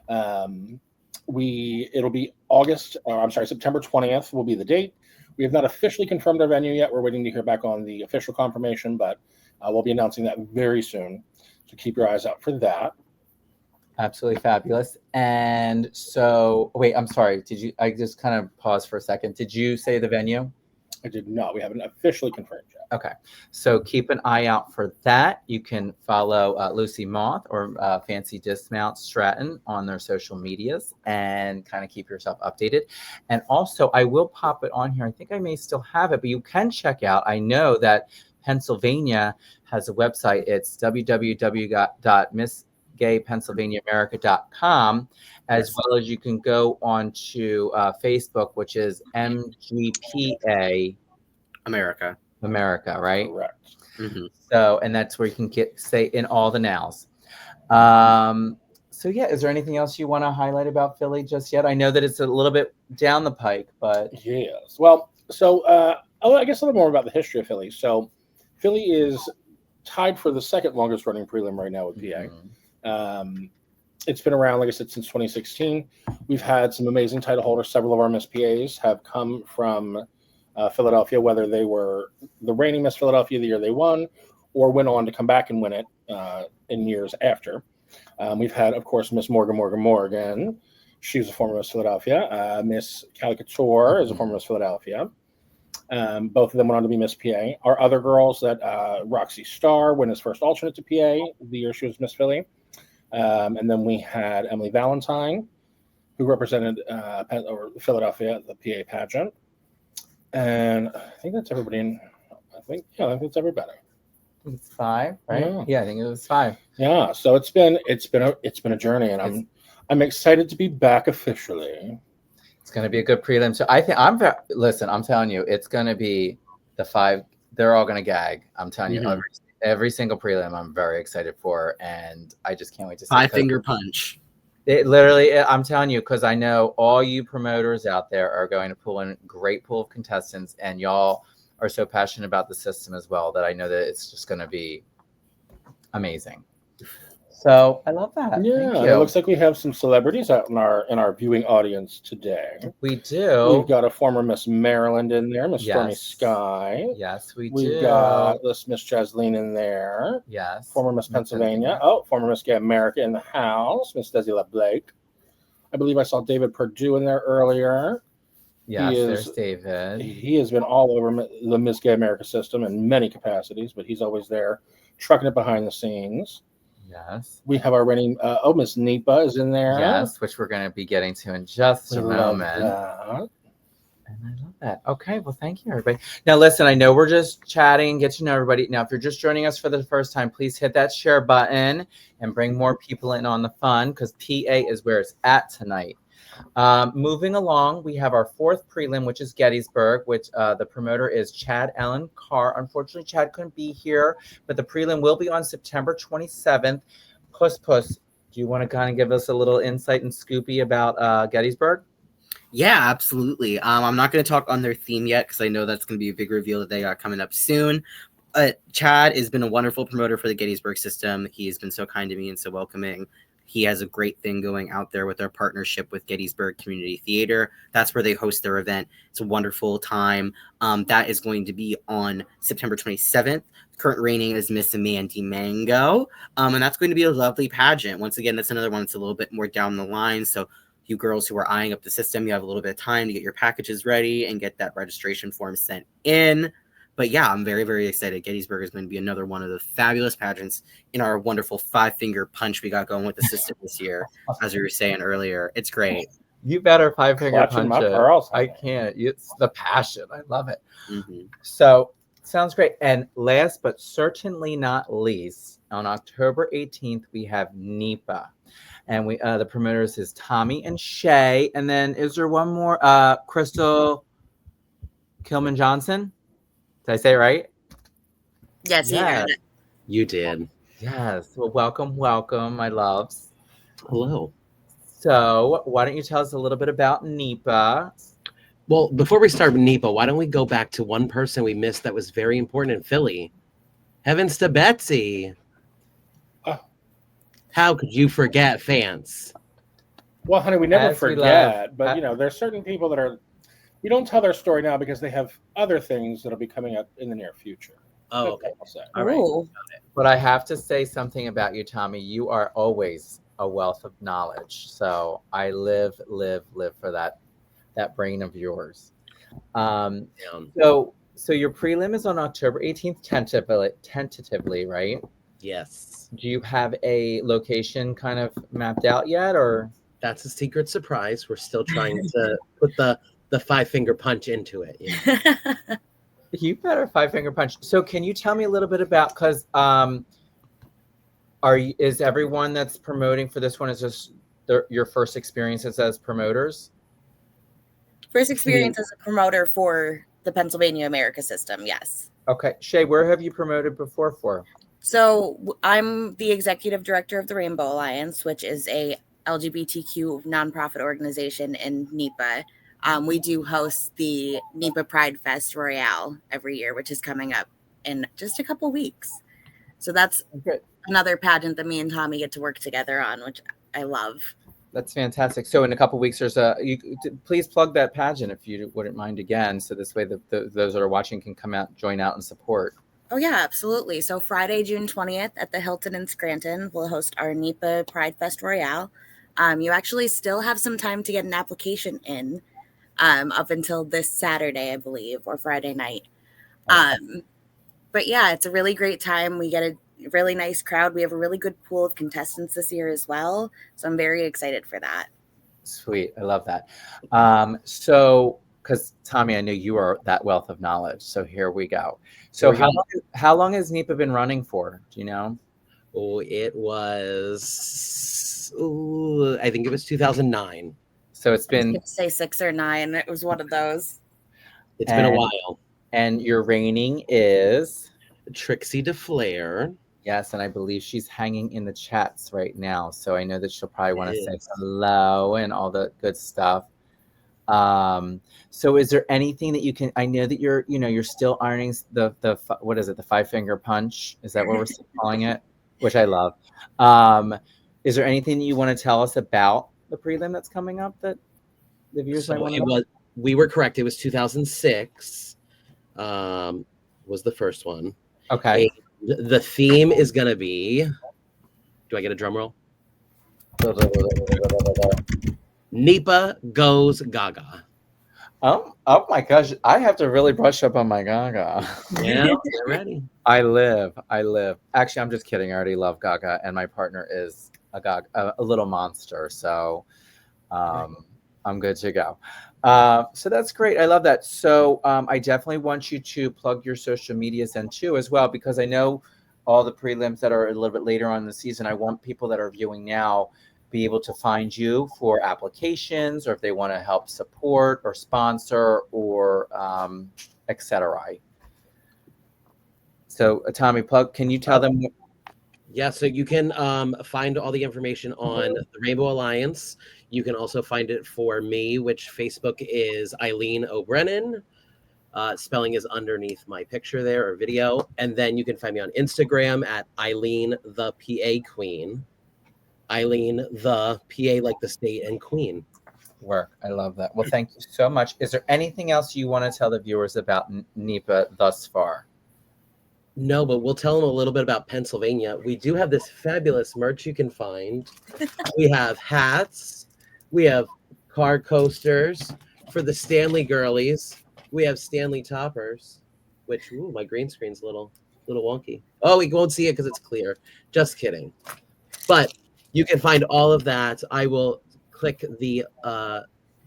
It'll be September 20th will be the date. We have not officially confirmed our venue yet. We're waiting to hear back on the official confirmation, but we'll be announcing that very soon. So keep your eyes out for that. Absolutely fabulous. And so, wait, I'm sorry. I just kind of paused for a second. Did you say the venue? I did not. We haven't officially confirmed yet. Okay. So keep an eye out for that. You can follow Lucy Moth or Fancy Dismount Stratton on their social medias and kind of keep yourself updated. And also, I will pop it on here. I think I may still have it, but you can check out. I know that Pennsylvania has a website. It's msgaypennsylvaniaamerica.com, as Yes. well as you can go on to Facebook, which is MGPA America. America, right? Correct. Hmm. So, and that's where you can say in all the nows. So yeah, is there anything else you want to highlight about Philly just yet? I know that it's a little bit down the pike, but Yes. Well, so I guess a little more about the history of Philly. So Philly is tied for the second longest running prelim right now with PA. It's been around, like I said, since 2016. We've had some amazing title holders. Several of our Miss PAs have come from Philadelphia, whether they were the reigning Miss Philadelphia the year they won, or went on to come back and win it in years after. We've had, of course, Miss Morgan. She's a former Miss Philadelphia. Miss Calicature is a former Miss Philadelphia. Both of them went on to be Miss PA. Our other girls, that Roxy Starr went as first alternate to PA the year she was Miss Philly. And then we had Emily Valentine, who represented Philadelphia at the PA pageant. And I think that's everybody. I think that's everybody. it's 5, right? Yeah, I think it was 5. Yeah, so it's been a journey, and I'm excited to be back officially. It's going to be a good prelim. So I think listen, I'm telling you, it's going to be the 5. They're all going to gag. I'm telling you, every single prelim I'm very excited for, and I just can't wait to see 5-finger punch. It literally, I'm telling you, because I know all you promoters out there are going to pull in a great pool of contestants, and y'all are so passionate about the system as well that I know that it's just going to be amazing. So I love that. Yeah, Thank it you. looks like we have some celebrities out in our viewing audience today. We do. We've got a former Miss Maryland in there, Miss Stormy Yes. Sky. Yes, we do. We've got this Miss Jasleen in there. Yes. Former Miss Pennsylvania. Oh, former Miss Gay America in the house, Miss Desi Blake. I believe I saw David Perdue in there earlier. Yes, He there's is- David. He has been all over the Miss Gay America system in many capacities, but he's always there, trucking it behind the scenes. Yes. We have our reigning, Miss Nipa is in there. Yes, which we're going to be getting to in just We a love moment. that. And I love that. Okay, well, thank you, everybody. Now, listen, I know we're just chatting and get to know everybody. Now, if you're just joining us for the first time, please hit that share button and bring more people in on the fun, because PA is where it's at tonight. Moving along, we have our 4th prelim, which is Gettysburg, which the promoter is Chad Allen Carr. Unfortunately, Chad couldn't be here, but the prelim will be on September 27th. Puss, do you want to kind of give us a little insight and scoopy about Gettysburg? Yeah, absolutely. I'm not going to talk on their theme yet because I know that's going to be a big reveal that they got coming up soon. Chad has been a wonderful promoter for the Gettysburg system. He's been so kind to me and so welcoming. He has a great thing going out there with our partnership with Gettysburg Community Theater. That's where they host their event. It's a wonderful time. That is going to be on September 27th. Current reigning is Miss Mandy Mango. And that's going to be a lovely pageant. Once again, that's another one that's a little bit more down the line. So you girls who are eyeing up the system, you have a little bit of time to get your packages ready and get that registration form sent in. But yeah, I'm very, very excited. Gettysburg is going to be another one of the fabulous pageants in our wonderful 5-finger punch we got going with the system this year, as we were saying earlier. It's great. You better 5-finger Clutching punch my it. pearls. I can't. It's the passion. I love it. Mhm. So sounds great. And last but certainly not least, on October 18th, we have NEPA. And we the promoters is Tommy and Shay. And then is there one more? Crystal Kilman Johnson. Did I say it right? Yes, you heard it. You did. Yes. Well, welcome, my loves. Hello. So why don't you tell us a little bit about NEPA? Well, before we start with NEPA, why don't we go back to one person we missed that was very important in Philly? Heavens to Betsy. Oh. How could you forget fans? Well, honey, we never As we forget, love. but there's certain people that we don't tell their story now because they have other things that'll be coming up in the near future. Oh, okay. I'll say. All right. Ooh. But I have to say something about you, Tommy. You are always a wealth of knowledge. So I live for that brain of yours. So your prelim is on October 18th, tentatively, right? Yes. Do you have a location kind of mapped out yet, or? That's a secret surprise. We're still trying to put the 5-finger punch into it. Yeah. You better 5-finger punch. So can you tell me a little bit about, because Is everyone that's promoting for this one is just your first experiences as promoters? First experience as a promoter for the Pennsylvania America system, yes. Okay, Shay, where have you promoted before for? So I'm the executive director of the Rainbow Alliance, which is a LGBTQ nonprofit organization in NEPA. We do host the NEPA Pride Fest Royale every year, which is coming up in just a couple weeks. So that's another pageant that me and Tommy get to work together on, which I love. That's fantastic. So in a couple weeks, there's please plug that pageant if you wouldn't mind again. So this way those that are watching can come out, join out and support. Oh, yeah, absolutely. So Friday, June 20th at the Hilton in Scranton, we'll host our NEPA Pride Fest Royale. You actually still have some time to get an application in up until this Saturday, I believe, or Friday night. But yeah, it's a really great time. We get a really nice crowd. We have a really good pool of contestants this year as well. So I'm very excited for that. Sweet. I love that. So, because Tommy, I know you are that wealth of knowledge. So here we go. So how long has NEPA been running for? Do you know? Oh, it was, I think it was 2009. So it's I was been, gonna say 6 or 9. It was one of those. It's been a while. And your reigning is? Trixie DeFlair. Yes, and I believe she's hanging in the chats right now. So I know that she'll probably want to say hello and all the good stuff. So is there anything that you can, I know that you're still ironing the what is it, the 5-finger punch? Is that what we're still calling it? Which I love. Is there anything that you want to tell us about the prelim that's coming up that the viewers might want to know? We were correct. It was 2006. Was the first one. Okay. And the theme is going to be, do I get a drum roll? NEPA goes Gaga. Oh my gosh. I have to really brush up on my Gaga. Yeah, get ready. I live. Actually, I'm just kidding. I already love Gaga, and my partner is a little monster. So I'm good to go. So that's great. I love that. So I definitely want you to plug your social medias then too as well, because I know all the prelims that are a little bit later on in the season. I want people that are viewing now be able to find you for applications, or if they want to help support or sponsor or etc. So Tommy, can you tell them? Yeah, so you can find all the information on the Rainbow Alliance. You can also find it for me, which Facebook is Eileen O'Brennan. Spelling is underneath my picture there or video. And then you can find me on Instagram at Eileen the PA Queen. Eileen the PA like the state and queen. Work. I love that. Well, thank you so much. Is there anything else you want to tell the viewers about NEPA thus far? No, but we'll tell them a little bit about Pennsylvania. We do have this fabulous merch you can find. We have hats. We have car coasters for the Stanley girlies. We have Stanley toppers, which, my green screen's a little wonky. Oh, we won't see it because it's clear. Just kidding. But you can find all of that. I will click the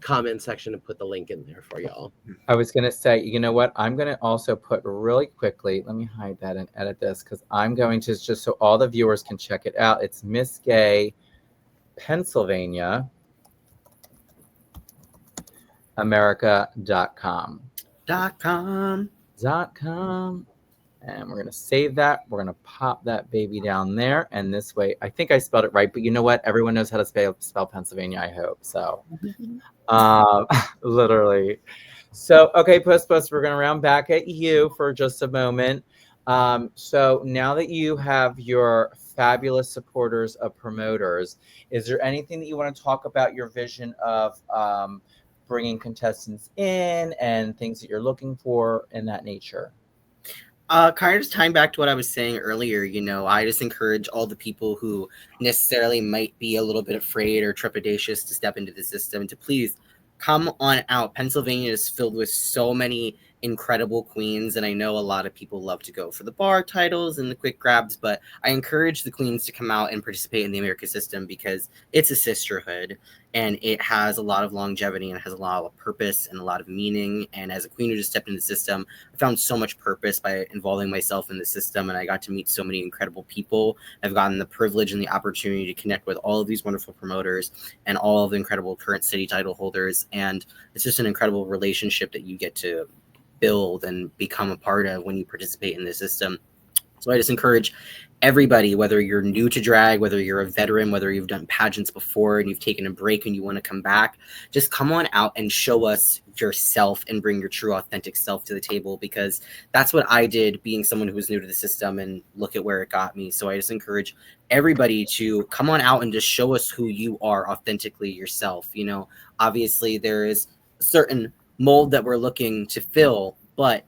comment section and put the link in there for y'all. I was going to say, you know what? I'm going to also put really quickly, let me hide that and edit this, because I'm going to, just so all the viewers can check it out. It's Miss Gay Pennsylvania America.com. And we're going to save that. We're going to pop that baby down there. And this way, I think I spelled it right, but you know what? Everyone knows how to spell Pennsylvania, I hope. So literally. So, okay, Puss, we're going to round back at you for just a moment. So now that you have your fabulous supporters of promoters, is there anything that you want to talk about your vision of bringing contestants in and things that you're looking for in that nature? Kind of just tying back to what I was saying earlier, I just encourage all the people who necessarily might be a little bit afraid or trepidatious to step into the system to please come on out. Pennsylvania is filled with so many incredible queens, and I know a lot of people love to go for the bar titles and the quick grabs, but I encourage the queens to come out and participate in the America system because it's a sisterhood and it has a lot of longevity and has a lot of purpose and a lot of meaning. And as a queen who just stepped in the system, I found so much purpose by involving myself in the system, and I got to meet so many incredible people. I've gotten the privilege and the opportunity to connect with all of these wonderful promoters and all of the incredible current city title holders, and it's just an incredible relationship that you get to build and become a part of when you participate in the system. So I just encourage everybody, whether you're new to drag, whether you're a veteran, whether you've done pageants before and you've taken a break and you want to come back, just come on out and show us yourself and bring your true authentic self to the table, because that's what I did being someone who was new to the system, and look at where it got me. So I just encourage everybody to come on out and just show us who you are authentically yourself. You know, obviously there is a certain mold that we're looking to fill, but at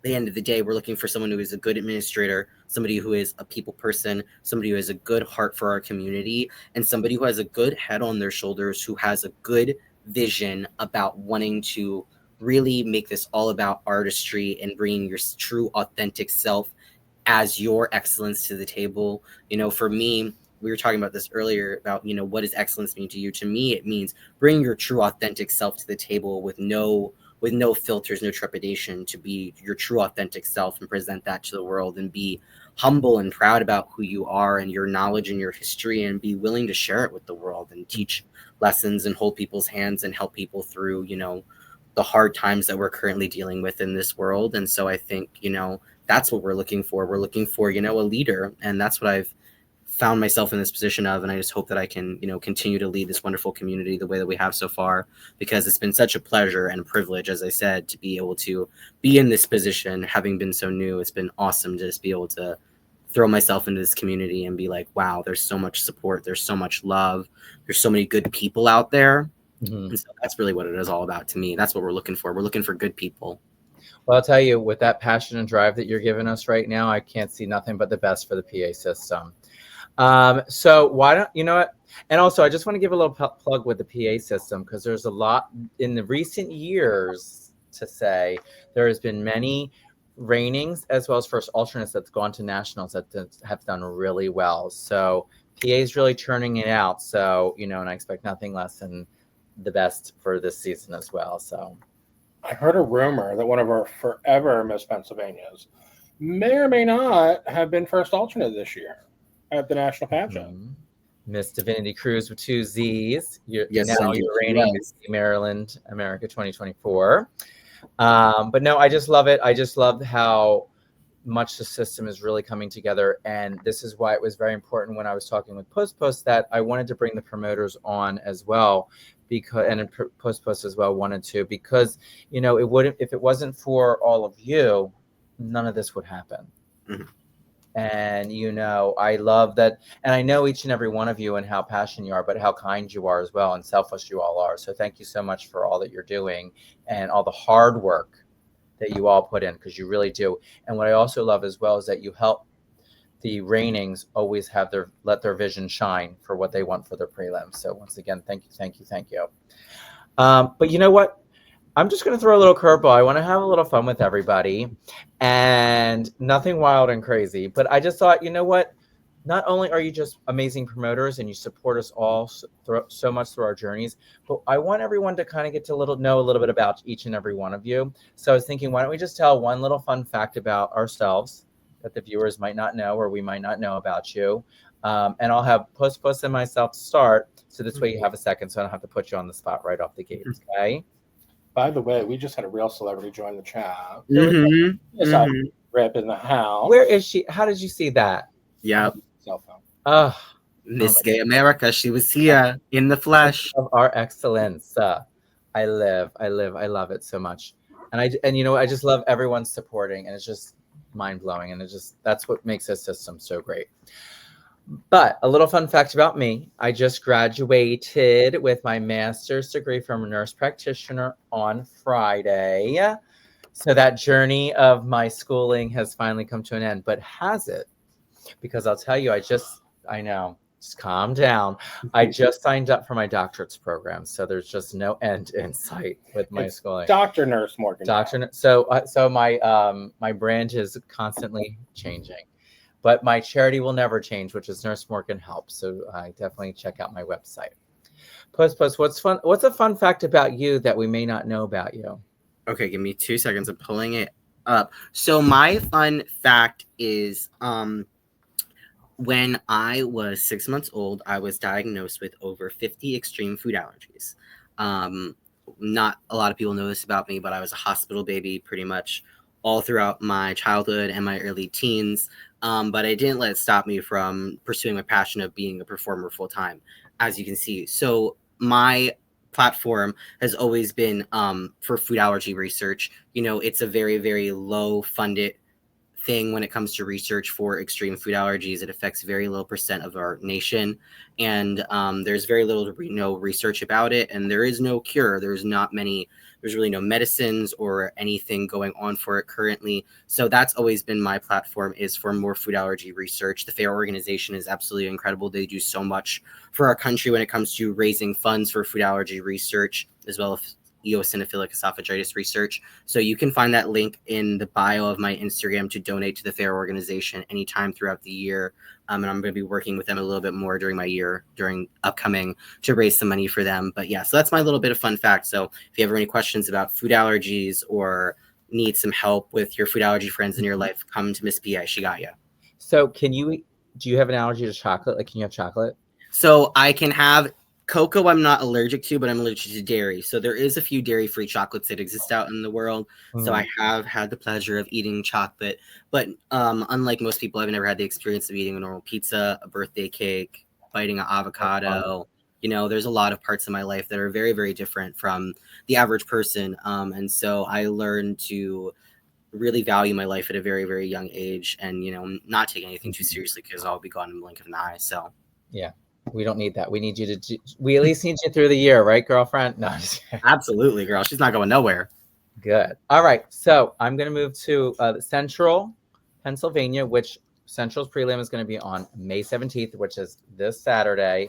the end of the day, we're looking for someone who is a good administrator, somebody who is a people person, somebody who has a good heart for our community, and somebody who has a good head on their shoulders, who has a good vision about wanting to really make this all about artistry and bringing your true authentic self as your excellence to the table. You know, for me, we were talking about this earlier about, you know, what does excellence mean to you? To me, it means bringing your true authentic self to the table with no filters, no trepidation, to be your true authentic self and present that to the world, and be humble and proud about who you are and your knowledge and your history, and be willing to share it with the world and teach lessons and hold people's hands and help people through, you know, the hard times that we're currently dealing with in this world. And so I think, you know, that's what we're looking for. We're looking for, you know, a leader, and that's what I've found myself in this position of. And I just hope that I can, you know, continue to lead this wonderful community the way that we have so far, because it's been such a pleasure and a privilege, as I said, to be able to be in this position, having been so new. It's been awesome to just be able to throw myself into this community and be like, wow, there's so much support, there's so much love, there's so many good people out there. And so that's really what it is all about to me. That's what we're looking for. We're looking for good people. Well, I'll tell you, with that passion and drive that you're giving us right now, I can't see nothing but the best for the PA system. So why don't, you know what? And also, I just want to give a little plug with the PA system, because there's a lot in the recent years to say. There has been many reignings as well as first alternates that's gone to nationals that have done really well. So PA is really turning it out. So, you know, and I expect nothing less than the best for this season as well. So I heard a rumor that one of our forever Miss Pennsylvanias may or may not have been first alternate this year at the national pageant. Miss Divinity Cruise with 2 Z's. Yes, now indeed. you're reigning Miss Maryland America 2024. But no, I just love it. I just love how much the system is really coming together. And this is why it was very important when I was talking with Post that I wanted to bring the promoters on as well, because, and Post as well wanted to, because, you know, it wouldn't, if it wasn't for all of you, none of this would happen. And, you know, I love that. And I know each and every one of you and how passionate you are, but how kind you are as well, and selfless you all are. So thank you so much for all that you're doing and all the hard work that you all put in, because you really do. And what I also love as well is that you help the reignings always have let their vision shine for what they want for their prelims. So once again, thank you. But you know what? I'm just going to throw a little curveball. I want to have a little fun with everybody, and nothing wild and crazy. But I just thought, you know what? Not only are you just amazing promoters and you support us all so much through our journeys, but I want everyone to kind of get to know a little bit about each and every one of you. So I was thinking, why don't we just tell one little fun fact about ourselves that the viewers might not know, or we might not know about you. And I'll have Post and myself start. So this way you have a second, so I don't have to put you on the spot right off the gate. Okay. By the way, we just had a real celebrity join the chat. Mm-hmm. Yes, Rip in the house. Where is she? How did you see that? Yep. Cell phone. Oh, Miss Gay America. She was here in the flesh. Of our excellence. I love it so much. And you know, I just love everyone supporting, and it's just mind blowing. And that's what makes this system so great. But a little fun fact about me, I just graduated with my master's degree from a nurse practitioner on Friday. So that journey of my schooling has finally come to an end. But has it? Because I'll tell you, I know, Just calm down. I just signed up for my doctorate's program, so there's just no end in sight with my It's schooling. Dr. Nurse Morgan. So my brand is constantly changing, but my charity will never change, which is Nurse Morgan Helps. So I definitely check out my website. Post, what's a fun fact about you that we may not know about you? Okay, give me 2 seconds. I'm pulling it up. So my fun fact is when I was 6 months old, I was diagnosed with over 50 extreme food allergies. Not a lot of people know this about me, but I was a hospital baby pretty much all throughout my childhood and my early teens. But I didn't let it stop me from pursuing my passion of being a performer full time, as you can see. So my platform has always been for food allergy research. You know, it's a very, very low funded thing when it comes to research for extreme food allergies. It affects very low % of our nation, and there's very little to no research about it, and there is no cure. There's really no medicines or anything going on for it currently. So that's always been my platform, is for more food allergy research. The FAIR organization is absolutely incredible. They do so much for our country when it comes to raising funds for food allergy research, as well as eosinophilic esophagitis research. So you can find that link in the bio of my Instagram to donate to the FAIR organization anytime throughout the year. And I'm going to be working with them a little bit more during my year, during upcoming, to raise some money for them. But yeah, so that's my little bit of fun fact. So if you have any questions about food allergies or need some help with your food allergy friends in your life, come to Miss PA. She got you. So do you have an allergy to chocolate? Like, can you have chocolate? So I can have cocoa. I'm not allergic to, but I'm allergic to dairy. So there is a few dairy-free chocolates that exist out in the world. So I have had the pleasure of eating chocolate, but unlike most people, I've never had the experience of eating a normal pizza, a birthday cake, biting an avocado. You know, there's a lot of parts of my life that are very, very different from the average person. And so I learned to really value my life at a very, very young age, and, you know, not take anything too seriously, because I'll be gone in the blink of an eye. So yeah. We don't need that. We need you to. We at least need you through the year, right, girlfriend? No, absolutely, girl. She's not going nowhere. Good. All right. So I'm going to move to Central Pennsylvania, which Central's prelim is going to be on May 17th, which is this Saturday.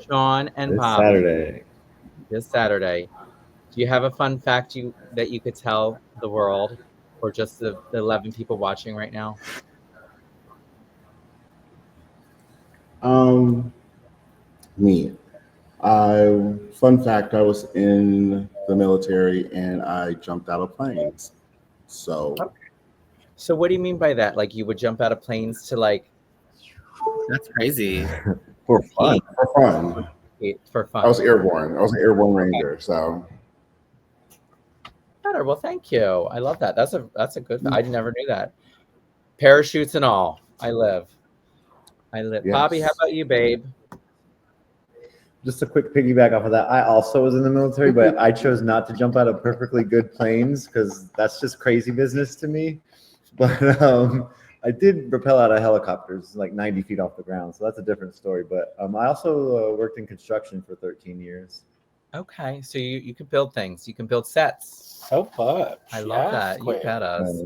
Sean and Bobby. This Saturday. Do you have a fun fact that you could tell the world, or just the 11 people watching right now? Me. Fun fact, I was in the military and I jumped out of planes. So. So what do you mean by that? Like, you would jump out of planes to, like? That's crazy. For fun. For fun. I was airborne. I was an airborne ranger. So. Better. Well, thank you. I love that. That's a good. I never knew that. Parachutes and all. I live. Yes. Bobby, how about you, babe? Just a quick piggyback off of that. I also was in the military, but I chose not to jump out of perfectly good planes because that's just crazy business to me. But I did rappel out of helicopters like 90 feet off the ground. So that's a different story. But I also worked in construction for 13 years. Okay. So you can build things. You can build sets. So fun. I love that. You bet us.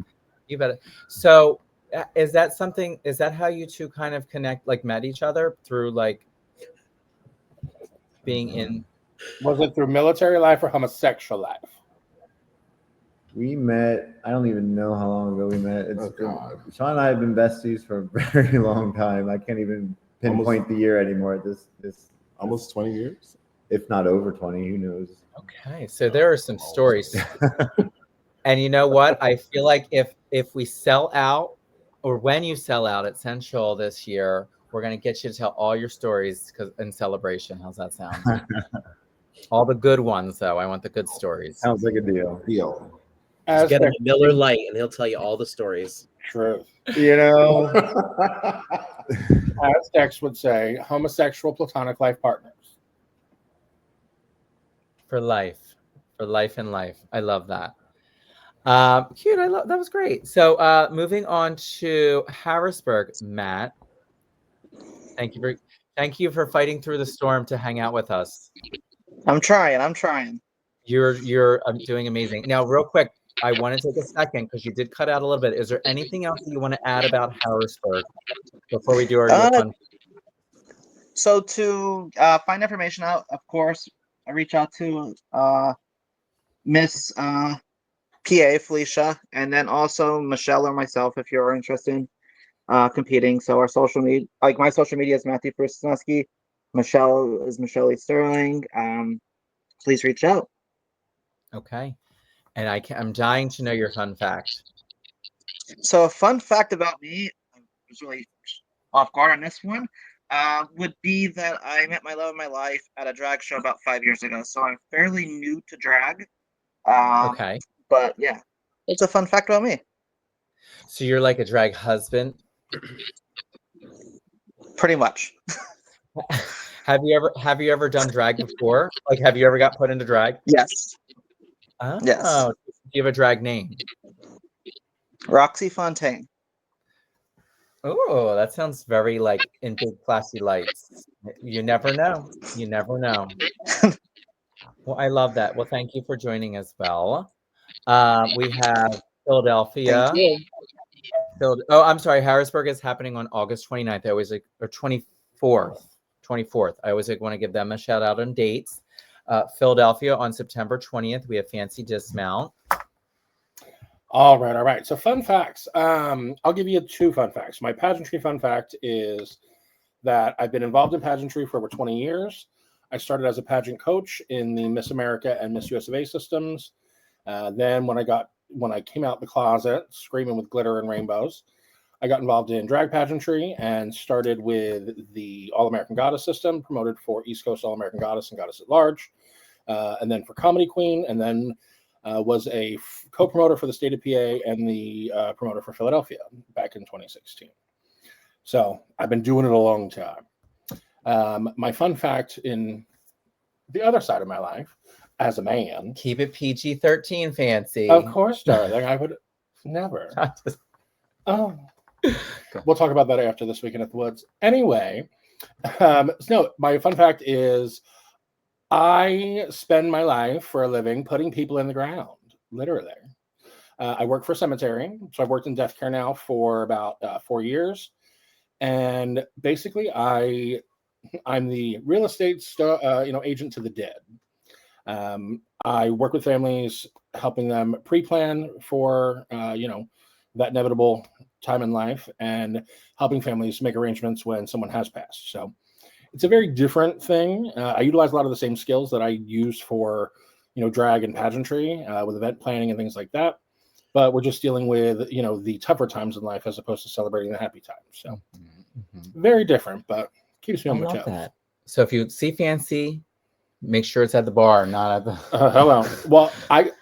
You bet. So is that how you two kind of connect, like met each other through like being in? Was it through military life or homosexual life? We met, I don't even know how long ago we met. Sean and I have been besties for a very long time. I can't even pinpoint the year anymore. This almost 20 years, if not over 20. Who knows? Okay, so there are some stories, and you know what? I feel like if we sell out, or when you sell out at Central this year, we're gonna get you to tell all your stories in celebration. How's that sound? All the good ones, though. I want the good stories. Sounds like a deal. Just get a Miller Lite, and he'll tell you all the stories. True. You know, as Dex would say, homosexual platonic life partners. For life and life. I love that. Cute. That was great. So moving on to Harrisburg, Matt. Thank you for fighting through the storm to hang out with us. I'm trying. You're doing amazing. Now, real quick, I want to take a second because you did cut out a little bit. Is there anything else that you want to add about Harrisburg before we do our fun? So to find information out, of course, I reach out to Miss PA Felicia, and then also Michelle or myself if you're interested in competing. So our social media, like my social media is Matthew Prusnowski. Michelle is Michelle E. Sterling. Please reach out. Okay. And I'm dying to know your fun fact. So a fun fact about me, I was really off guard on this one, would be that I met my love of my life at a drag show about 5 years ago. So I'm fairly new to drag. Okay. But yeah, it's a fun fact about me. So you're like a drag husband. Pretty much. Have you ever done drag before? Like, have you ever got put into drag? Yes. Oh, Yes. do you have a drag name? Roxy Fontaine. Oh, that sounds very like in big classy lights. You never know. You never know. Well, I love that. Well, thank you for joining as well. We have Philadelphia. Thank you. Oh, I'm sorry. Harrisburg is happening on August 29th. I always like, or 24th. I always want to give them a shout out on dates. Philadelphia on September 20th. We have Fancy Dismount. All right. So fun facts. I'll give you 2 fun facts. My pageantry fun fact is that I've been involved in pageantry for over 20 years. I started as a pageant coach in the Miss America and Miss US of A systems. Then when I came out the closet screaming with glitter and rainbows, I got involved in drag pageantry and started with the All-American Goddess system, promoted for East Coast All-American Goddess and Goddess at Large, and then for Comedy Queen, and then was a co-promoter for the state of PA and the promoter for Philadelphia back in 2016. So I've been doing it a long time. My fun fact in the other side of my life as a man. Keep it PG-13, Fancy. Of course, darling. I would never. Oh. We'll talk about that after This Weekend at the Woods. Anyway, no, my fun fact is I spend my life for a living putting people in the ground, literally. I work for a cemetery, so I've worked in death care now for about 4 years. And basically, I'm the real estate agent to the dead. I work with families, helping them pre-plan for that inevitable time in life, and helping families make arrangements when someone has passed. So it's a very different thing. I utilize a lot of the same skills that I use for drag and pageantry with event planning and things like that. But we're just dealing with the tougher times in life as opposed to celebrating the happy times. So very different, but keeps me on my toes. That. So if you see Fancy, make sure it's at the bar, not at the. Hello. Well,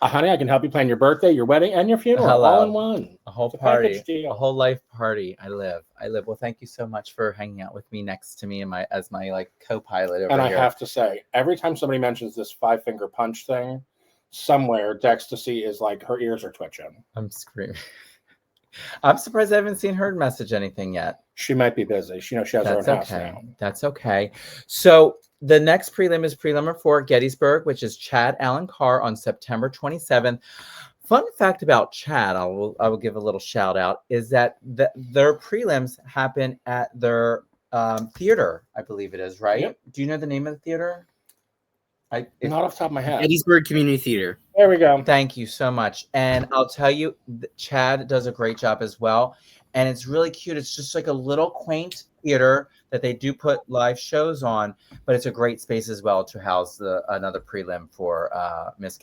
honey, I can help you plan your birthday, your wedding, and your funeral all in one. A whole party, a whole life party. I live. Well, thank you so much for hanging out with me next to me as my like co-pilot over and here. I have to say, every time somebody mentions this 5-finger punch thing, somewhere Dextasy is like her ears are twitching. I'm screaming. I'm surprised I haven't seen her message anything yet. She might be busy. She has her own house now. That's okay. So the next prelim is prelim number 4, Gettysburg, which is Chad Allen Carr on September 27th. Fun fact about Chad, I will give a little shout out, is that their prelims happen at their theater, I believe it is, right? Yep. Do you know the name of the theater? Not off the top of my head. Gettysburg Community Theater. There we go. Thank you so much. And I'll tell you, Chad does a great job as well. And it's really cute. It's just like a little quaint theater that they do put live shows on, but it's a great space as well to house another prelim for Miss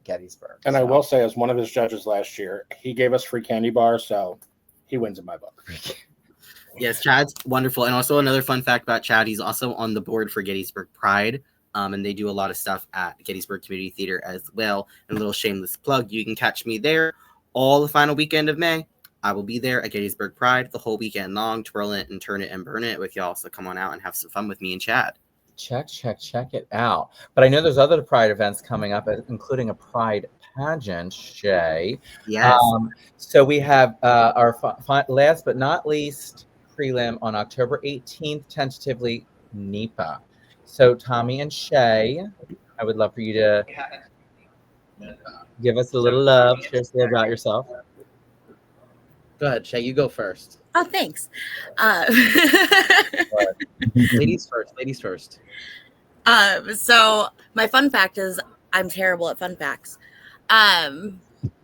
Gettysburg. And I will say, as one of his judges last year, he gave us free candy bars, so he wins in my book. Yes, Chad's wonderful. And also another fun fact about Chad, he's also on the board for Gettysburg Pride. And they do a lot of stuff at Gettysburg Community Theater as well. And a little shameless plug, you can catch me there all the final weekend of May. I will be there at Gettysburg Pride the whole weekend long, twirl it and turn it and burn it with y'all. So come on out and have some fun with me and Chad. Check it out. But I know there's other Pride events coming up, including a Pride pageant, Shay. Yes. So we have our last but not least prelim on October 18th, tentatively NEPA. So Tommy and Shay, I would love for you to give us a little love. Share about yourself. Go ahead, Shay. You go first. Oh, thanks. Ladies first. Ladies first. So my fun fact is I'm terrible at fun facts. But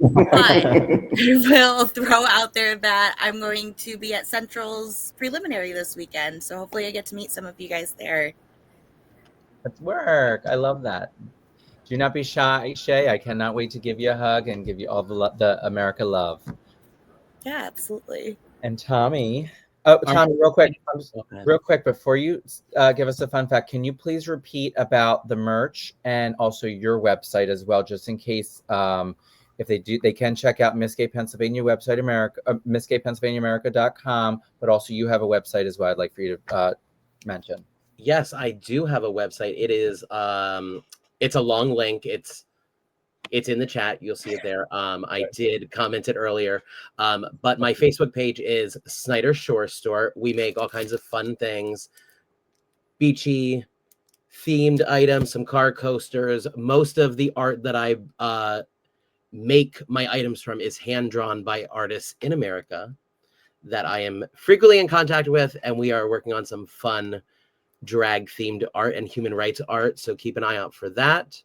I will throw out there that I'm going to be at Central's preliminary this weekend. So hopefully I get to meet some of you guys there. Let's work. I love that. Do not be shy, Shay. I cannot wait to give you a hug and give you all the America love. Yeah, absolutely. And Tommy. Oh, Tommy, real quick, before you give us a fun fact, can you please repeat about the merch and also your website as well, just in case if they do, they can check out Miss Gay Pennsylvania website, MissGayPennsylvaniaAmerica.com, but also you have a website as well I'd like for you to mention. Yes, I do have a website. It is it's a long link. It's in the chat. You'll see it there. I did comment it earlier. But my Facebook page is Snyder Shore Store. We make all kinds of fun things, beachy themed items, some car coasters. Most of the art that I make my items from is hand drawn by artists in America that I am frequently in contact with, and we are working on some fun drag themed art and human rights art. So keep an eye out for that.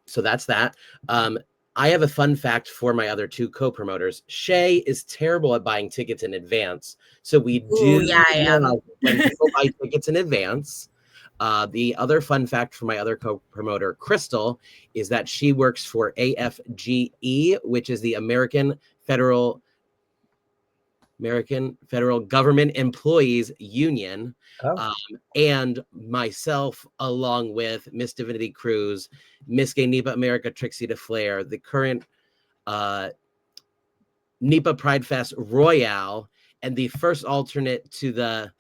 So that's that. I have a fun fact for my other two co-promoters. Shay is terrible at buying tickets in advance. So we do when people buy tickets in advance. The other fun fact for my other co-promoter, Crystal, is that she works for AFGE, which is the American Federal Government Employees Union. And myself, along with Miss Divinity Cruz, Miss Gay NEPA America Trixie DeFlair, the current NEPA Pride Fest Royale, and the first alternate to the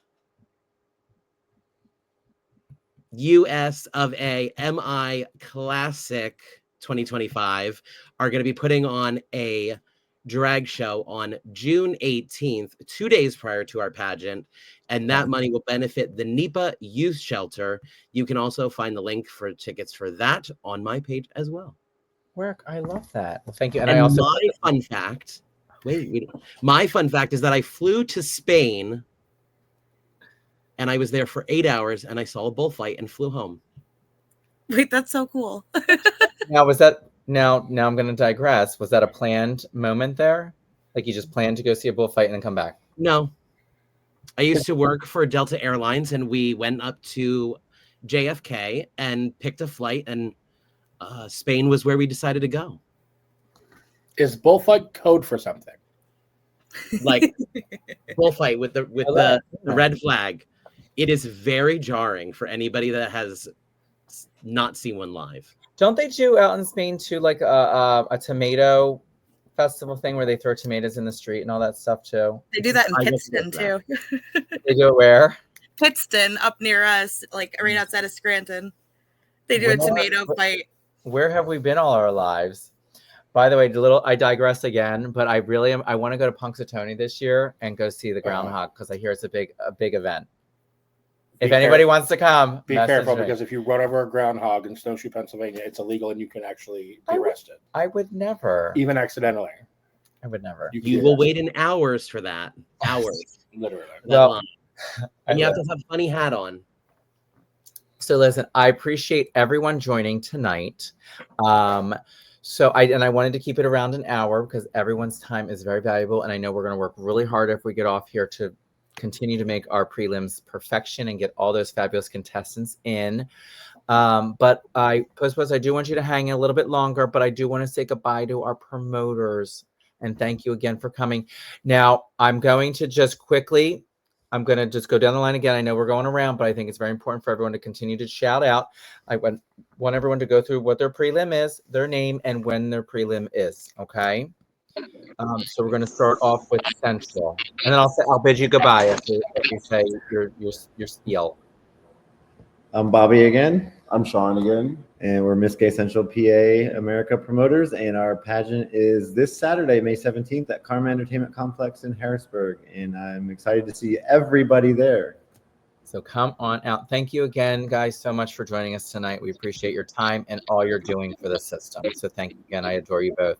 US of A MI Classic 2025, are going to be putting on a drag show on June 18th, 2 days prior to our pageant, and that money will benefit the NEPA Youth Shelter. You can also find the link for tickets for that on my page as well. I love that. Well, thank you. And I also my fun fact, my fun fact is that I flew to Spain and I was there for 8 hours and I saw a bullfight and flew home. Wait, that's so cool. Now was that now I'm going to digress. Was that a planned moment there? Like you just planned to go see a bullfight and then come back? No. I used to work for Delta Airlines, and we went up to JFK and picked a flight, and Spain was where we decided to go. Is bullfight code for something? Like bullfight with the red flag. It is very jarring for anybody that has not seen one live. Don't they do out in Spain too, like a tomato festival thing where they throw tomatoes in the street and all that stuff too? They do that in Pittston too. They do it where? Pittston, up near us, like right outside of Scranton. They do a tomato fight. Where have we been all our lives? By the way, I digress again, but I want to go to Punxsutawney this year and go see the groundhog because I hear it's a big event. If anybody wants to come, be careful because if you run over a groundhog in Snowshoe, Pennsylvania, it's illegal and you can actually be arrested. I would never. Even accidentally. I would never. You will wait in hours for that. Hours. Literally. Well, and you have to have a funny hat on. So listen, I appreciate everyone joining tonight. So I wanted to keep it around an hour because everyone's time is very valuable. And I know we're going to work really hard if we get off here to continue to make our prelims perfection and get all those fabulous contestants in. But I suppose I do want you to hang a little bit longer, but I do want to say goodbye to our promoters and thank you again for coming. Now I'm going to just quickly, I'm going to just go down the line again. I know we're going around, but I think it's very important for everyone to continue to shout out. I want everyone to go through what their prelim is, their name, and when their prelim is. Okay. So we're going to start off with Central, and then I'll bid you goodbye if you say your spiel. I'm Bobby again. I'm Sean again. And we're Miss Gay Central PA America promoters, and our pageant is this Saturday, May 17th at Karma Entertainment Complex in Harrisburg, and I'm excited to see everybody there. So come on out. Thank you again, guys, so much for joining us tonight. We appreciate your time and all you're doing for the system. So thank you again. I adore you both.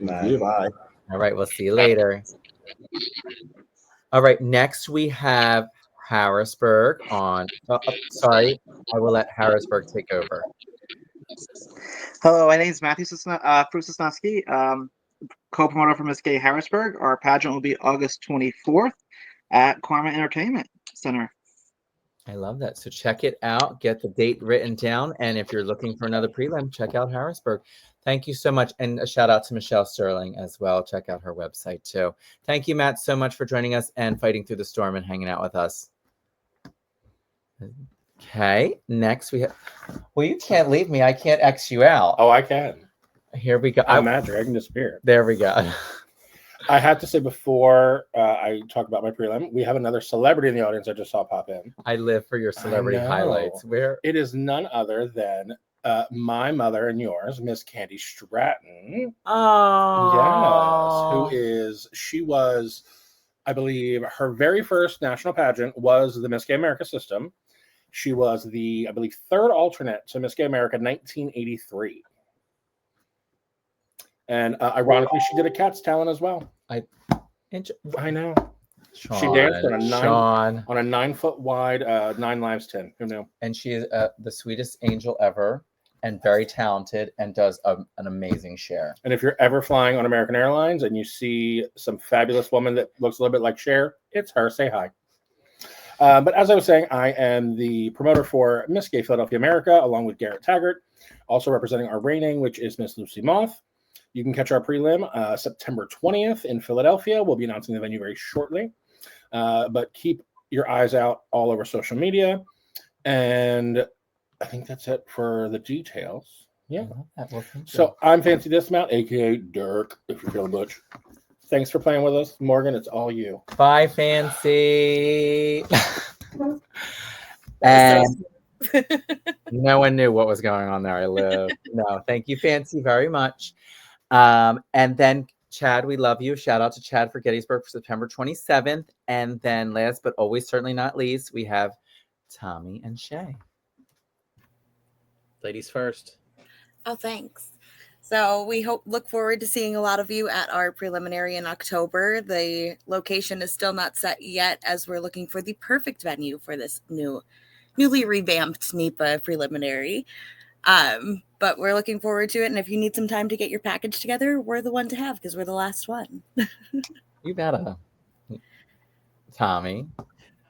Bye. All right, we'll see you later. All right, next we have Harrisburg on. Sorry, I will let Harrisburg take over. Hello, my name is Matthew Frusosnowski, co-promoter for Miss Gay Harrisburg. Our pageant will be August 24th at Karma Entertainment Center. I love that. So check it out, get the date written down, and if you're looking for another prelim, check out Harrisburg. Thank you so much, and a shout out to Michelle Sterling as well. Check out her website too. Thank you, Matt, so much for joining us and fighting through the storm and hanging out with us. Okay, next we have. Well, you can't leave me. I can't X you out. Oh, I can. Here we go. I'm magic. I can disappear. There we go. I have to say before I talk about my prelim, we have another celebrity in the audience I just saw pop in. I live for your celebrity highlights. Where it is none other than my mother and yours, Miss Candy Stratton. Oh, Yes, she was, I believe, her very first national pageant was the Miss Gay America system. She was the, I believe, third alternate to Miss Gay America 1983. And ironically, she did a cat's talent as well. I know. Sean, she danced on a 9 foot wide 9 Lives 10. Who knew? And she is the sweetest angel ever, and very talented, and does an amazing share. And if you're ever flying on American Airlines and you see some fabulous woman that looks a little bit like Cher, it's her. Say hi. But as I was saying, I am the promoter for Miss Gay Philadelphia America, along with Garrett Taggart, also representing our reigning, which is Miss Lucy Moth. You can catch our prelim September 20th in Philadelphia. We'll be announcing the venue very shortly. But keep your eyes out all over social media. And I think that's it for the details. Yeah. So I'm Fancy Dismount, a.k.a. Dirk, if you're feeling butch. Thanks for playing with us. Morgan, it's all you. Bye, Fancy. And no one knew what was going on there. I live. No, thank you, Fancy, very much. And then Chad, we love you. Shout out to Chad for Gettysburg for September 27th. And then last but always certainly not least, we have Tommy and Shay. Ladies first. Oh, thanks. So we look forward to seeing a lot of you at our preliminary in October. The location is still not set yet, as we're looking for the perfect venue for this newly revamped NEPA preliminary. But we're looking forward to it. And if you need some time to get your package together, we're the one to have, because we're the last one. You better. Tommy.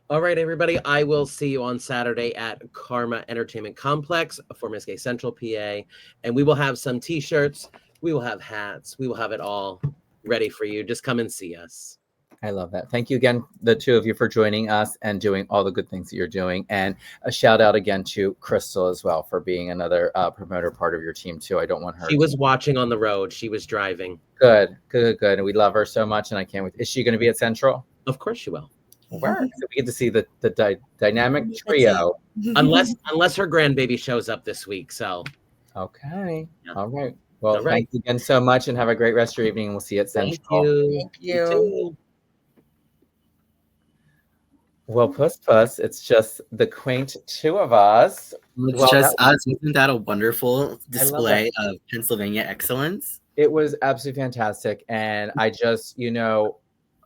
All right, everybody. I will see you on Saturday at Karma Entertainment Complex for Miss Gay Central PA. And we will have some t-shirts. We will have hats. We will have it all ready for you. Just come and see us. I love that. Thank you again, the two of you, for joining us and doing all the good things that you're doing. And a shout out again to Crystal as well for being another promoter part of your team too. I don't want her. She was watching on the road. She was driving. Good. And we love her so much. And I can't wait. Is she going to be at Central? Of course she will. Work. So we get to see the dynamic trio. Unless her grandbaby shows up this week. So. Okay. Yeah. All right. Well, all right. Thank you again so much, and have a great rest of your evening. We'll see you at Central. Thank you. Well, puss, it's just the quaint two of us. It's just us. Isn't that a wonderful display of Pennsylvania excellence? It was absolutely fantastic. And I just,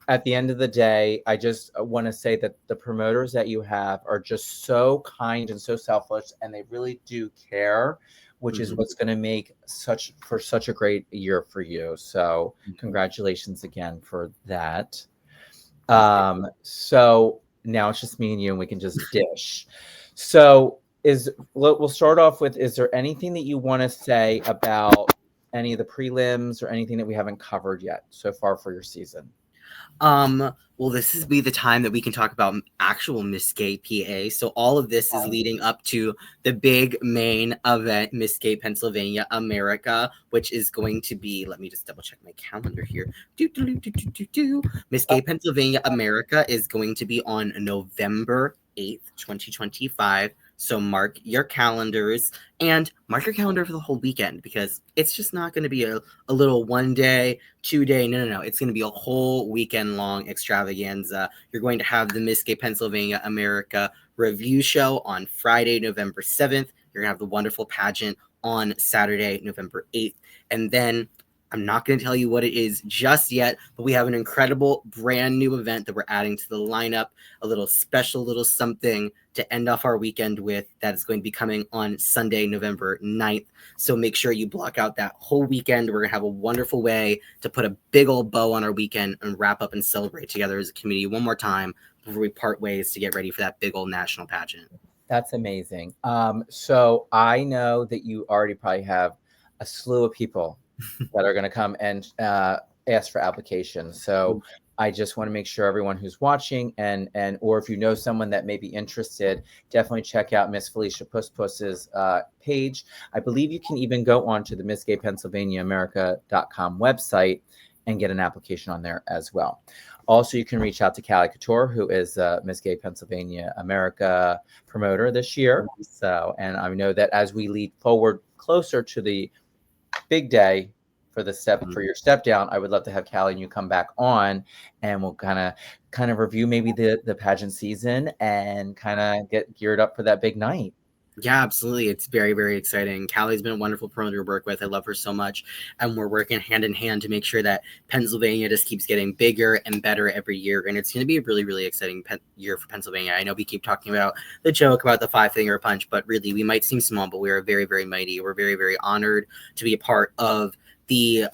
at the end of the day, I just want to say that the promoters that you have are just so kind and so selfless, and they really do care, which is what's going to make such a great year for you. So congratulations again for that. So now it's just me and you, and we can just dish. So we'll start off with, is there anything that you want to say about any of the prelims or anything that we haven't covered yet so far for your season? Well, this is the time that we can talk about actual Miss Gay PA. So all of this is leading up to the big main event, Miss Gay Pennsylvania America, which is going to be, let me just double check my calendar here. Miss Gay Pennsylvania America is going to be on November 8th, 2025. So mark your calendars, and mark your calendar for the whole weekend, because it's just not going to be a little 1 day, 2 day. No. It's going to be a whole weekend long extravaganza. You're going to have the Miss Gay Pennsylvania America review show on Friday, November 7th. You're going to have the wonderful pageant on Saturday, November 8th. And then I'm not going to tell you what it is just yet, but we have an incredible brand new event that we're adding to the lineup, a little special little something to end off our weekend with that is going to be coming on Sunday, November 9th. So make sure you block out that whole weekend. We're going to have a wonderful way to put a big old bow on our weekend and wrap up and celebrate together as a community one more time before we part ways to get ready for that big old national pageant. That's amazing. So I know that you already probably have a slew of people that are going to come and ask for applications. So I just want to make sure everyone who's watching and or if you know someone that may be interested, definitely check out Miss Felicia Puss's page. I believe you can even go on to the MissGayPennsylvaniaAmerica.com website and get an application on there as well. Also, you can reach out to Callie Couture, who is Miss Gay Pennsylvania America promoter this year. So, and I know that as we lead forward closer to the big day for the for your step down, I would love to have Callie and you come back on, and we'll kind of review maybe the pageant season and kind of get geared up for that big night. Yeah, absolutely. It's very, very exciting. Callie's been a wonderful promoter to work with. I love her so much. And we're working hand in hand to make sure that Pennsylvania just keeps getting bigger and better every year. And it's going to be a really, really exciting year for Pennsylvania. I know we keep talking about the joke about the 5-finger punch, but really we might seem small, but we are very, very mighty. We're very, very honored to be a part of the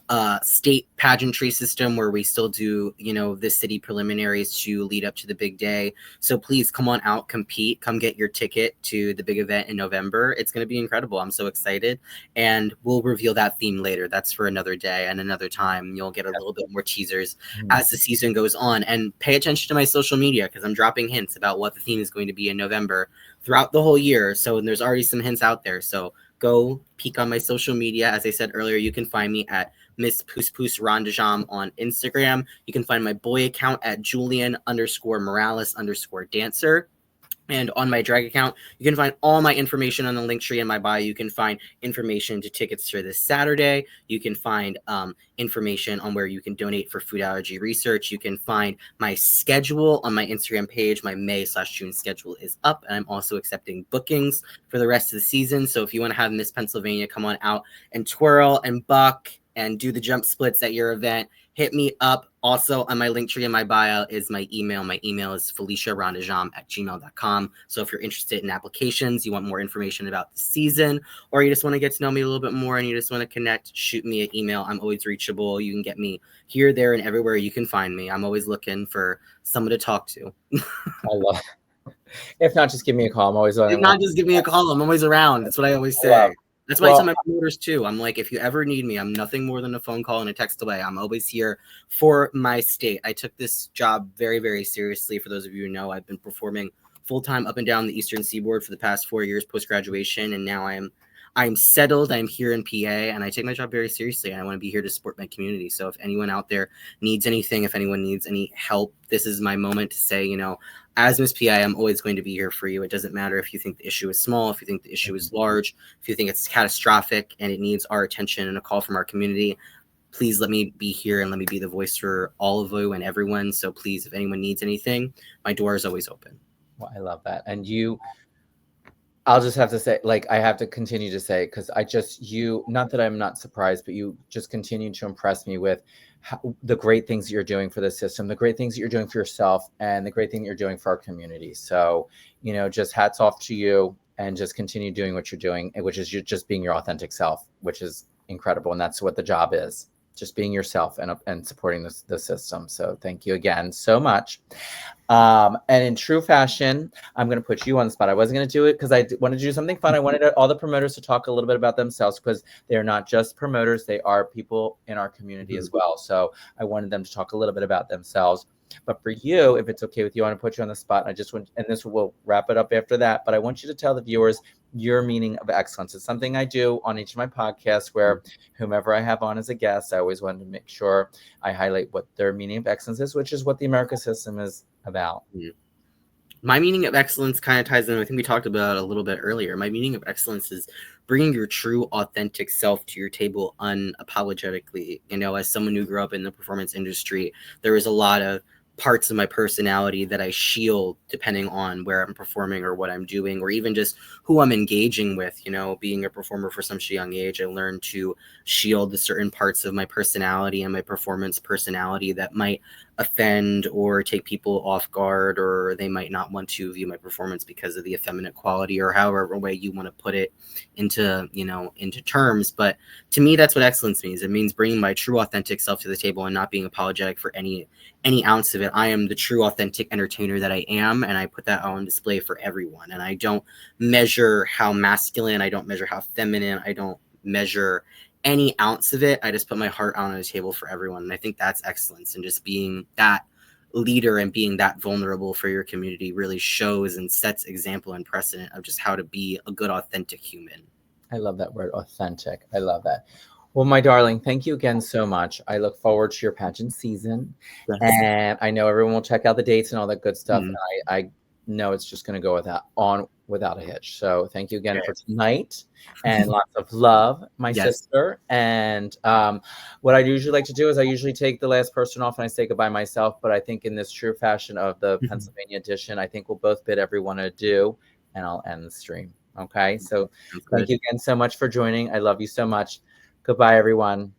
state pageantry system where we still do, the city preliminaries to lead up to the big day. So please come on out, compete, come get your ticket to the big event in November. It's going to be incredible. I'm so excited. And we'll reveal that theme later. That's for another day and another time. You'll get a little bit more teasers as the season goes on. And pay attention to my social media because I'm dropping hints about what the theme is going to be in November throughout the whole year. So there's already some hints out there. So go peek on my social media. As I said earlier, you can find me at Miss Poos Poos Rondejam on Instagram. You can find my boy account at Julian_Morales_dancer. And on my drag account, you can find all my information on the link tree in my bio. You can find information to tickets for this Saturday. You can find information on where you can donate for food allergy research. You can find my schedule on my Instagram page. My May/June schedule is up, and I'm also accepting bookings for the rest of the season. So if you want to have Miss Pennsylvania come on out and twirl and buck and do the jump splits at your event, hit me up. Also on my link tree in my bio is my email. My email is FeliciaRondejam@gmail.com. So if you're interested in applications, you want more information about the season, or you just want to get to know me a little bit more and you just want to connect, shoot me an email. I'm always reachable. You can get me here, there, and everywhere you can find me. I'm always looking for someone to talk to. I love it. If not, just give me a call. I'm always on. If not, just give me a call. I'm always around. That's what I always say. That's why I tell my promoters too. I'm like, if you ever need me, I'm nothing more than a phone call and a text away. I'm always here for my state. I took this job very, very seriously. For those of you who know, I've been performing full-time up and down the Eastern Seaboard for the past 4 years post-graduation, and now I'm settled. I'm here in PA, and I take my job very seriously, and I want to be here to support my community. So if anyone out there needs anything, if anyone needs any help, this is my moment to say, as Miss PA, I'm always going to be here for you. It doesn't matter if you think the issue is small, if you think the issue is large, if you think it's catastrophic and it needs our attention and a call from our community. Please let me be here and let me be the voice for all of you and everyone. So please, if anyone needs anything, my door is always open. Well, I love that. And I'll just have to say, I have to continue to say, because not that I'm not surprised, but you just continue to impress me with the great things that you're doing for the system, the great things that you're doing for yourself, and the great thing that you're doing for our community. So, just hats off to you, and just continue doing what you're doing, which is just being your authentic self, which is incredible. And that's what the job is. Just being yourself and supporting the system. So thank you again so much. And in true fashion, I'm going to put you on the spot. I wasn't going to do it because I wanted to do something fun. I wanted all the promoters to talk a little bit about themselves because they're not just promoters. They are people in our community as well. So I wanted them to talk a little bit about themselves. But for you, if it's okay with you, I want to put you on the spot. And this will wrap it up after that. But I want you to tell the viewers your meaning of excellence. It's something I do on each of my podcasts where whomever I have on as a guest, I always want to make sure I highlight what their meaning of excellence is, which is what the America system is about. My meaning of excellence kind of ties in. I think we talked about it a little bit earlier. My meaning of excellence is bringing your true, authentic self to your table unapologetically. As someone who grew up in the performance industry, there is a lot of parts of my personality that I shield depending on where I'm performing or what I'm doing, or even just who I'm engaging with. You know, being a performer for such a young age, I learned to shield the certain parts of my personality and my performance personality that might offend or take people off guard, or they might not want to view my performance because of the effeminate quality, or however way you want to put it into, you know, into terms. But to me, that's what excellence means. It means bringing my true authentic self to the table and not being apologetic for any ounce of it. I am the true authentic entertainer that I am, and I put that on display for everyone. And I don't measure how masculine, I don't measure how feminine, I don't measure any ounce of it. I just put my heart out on the table for everyone. And I think that's excellence. And just being that leader and being that vulnerable for your community really shows and sets example and precedent of just how to be a good, authentic human. I love that word, authentic. I love that. Well, my darling, thank you again so much. I look forward to your pageant season. Yes. And I know everyone will check out the dates and all that good stuff. Mhm. And I know it's just going to go without a hitch. So thank you again for tonight, and lots of love, my Yes. sister. And what I usually like to do is I usually take the last person off and I say goodbye myself. But I think in this true fashion of the Pennsylvania edition, I think we'll both bid everyone adieu, and I'll end the stream. Okay. So thank you again so much for joining. I love you so much. Goodbye, everyone.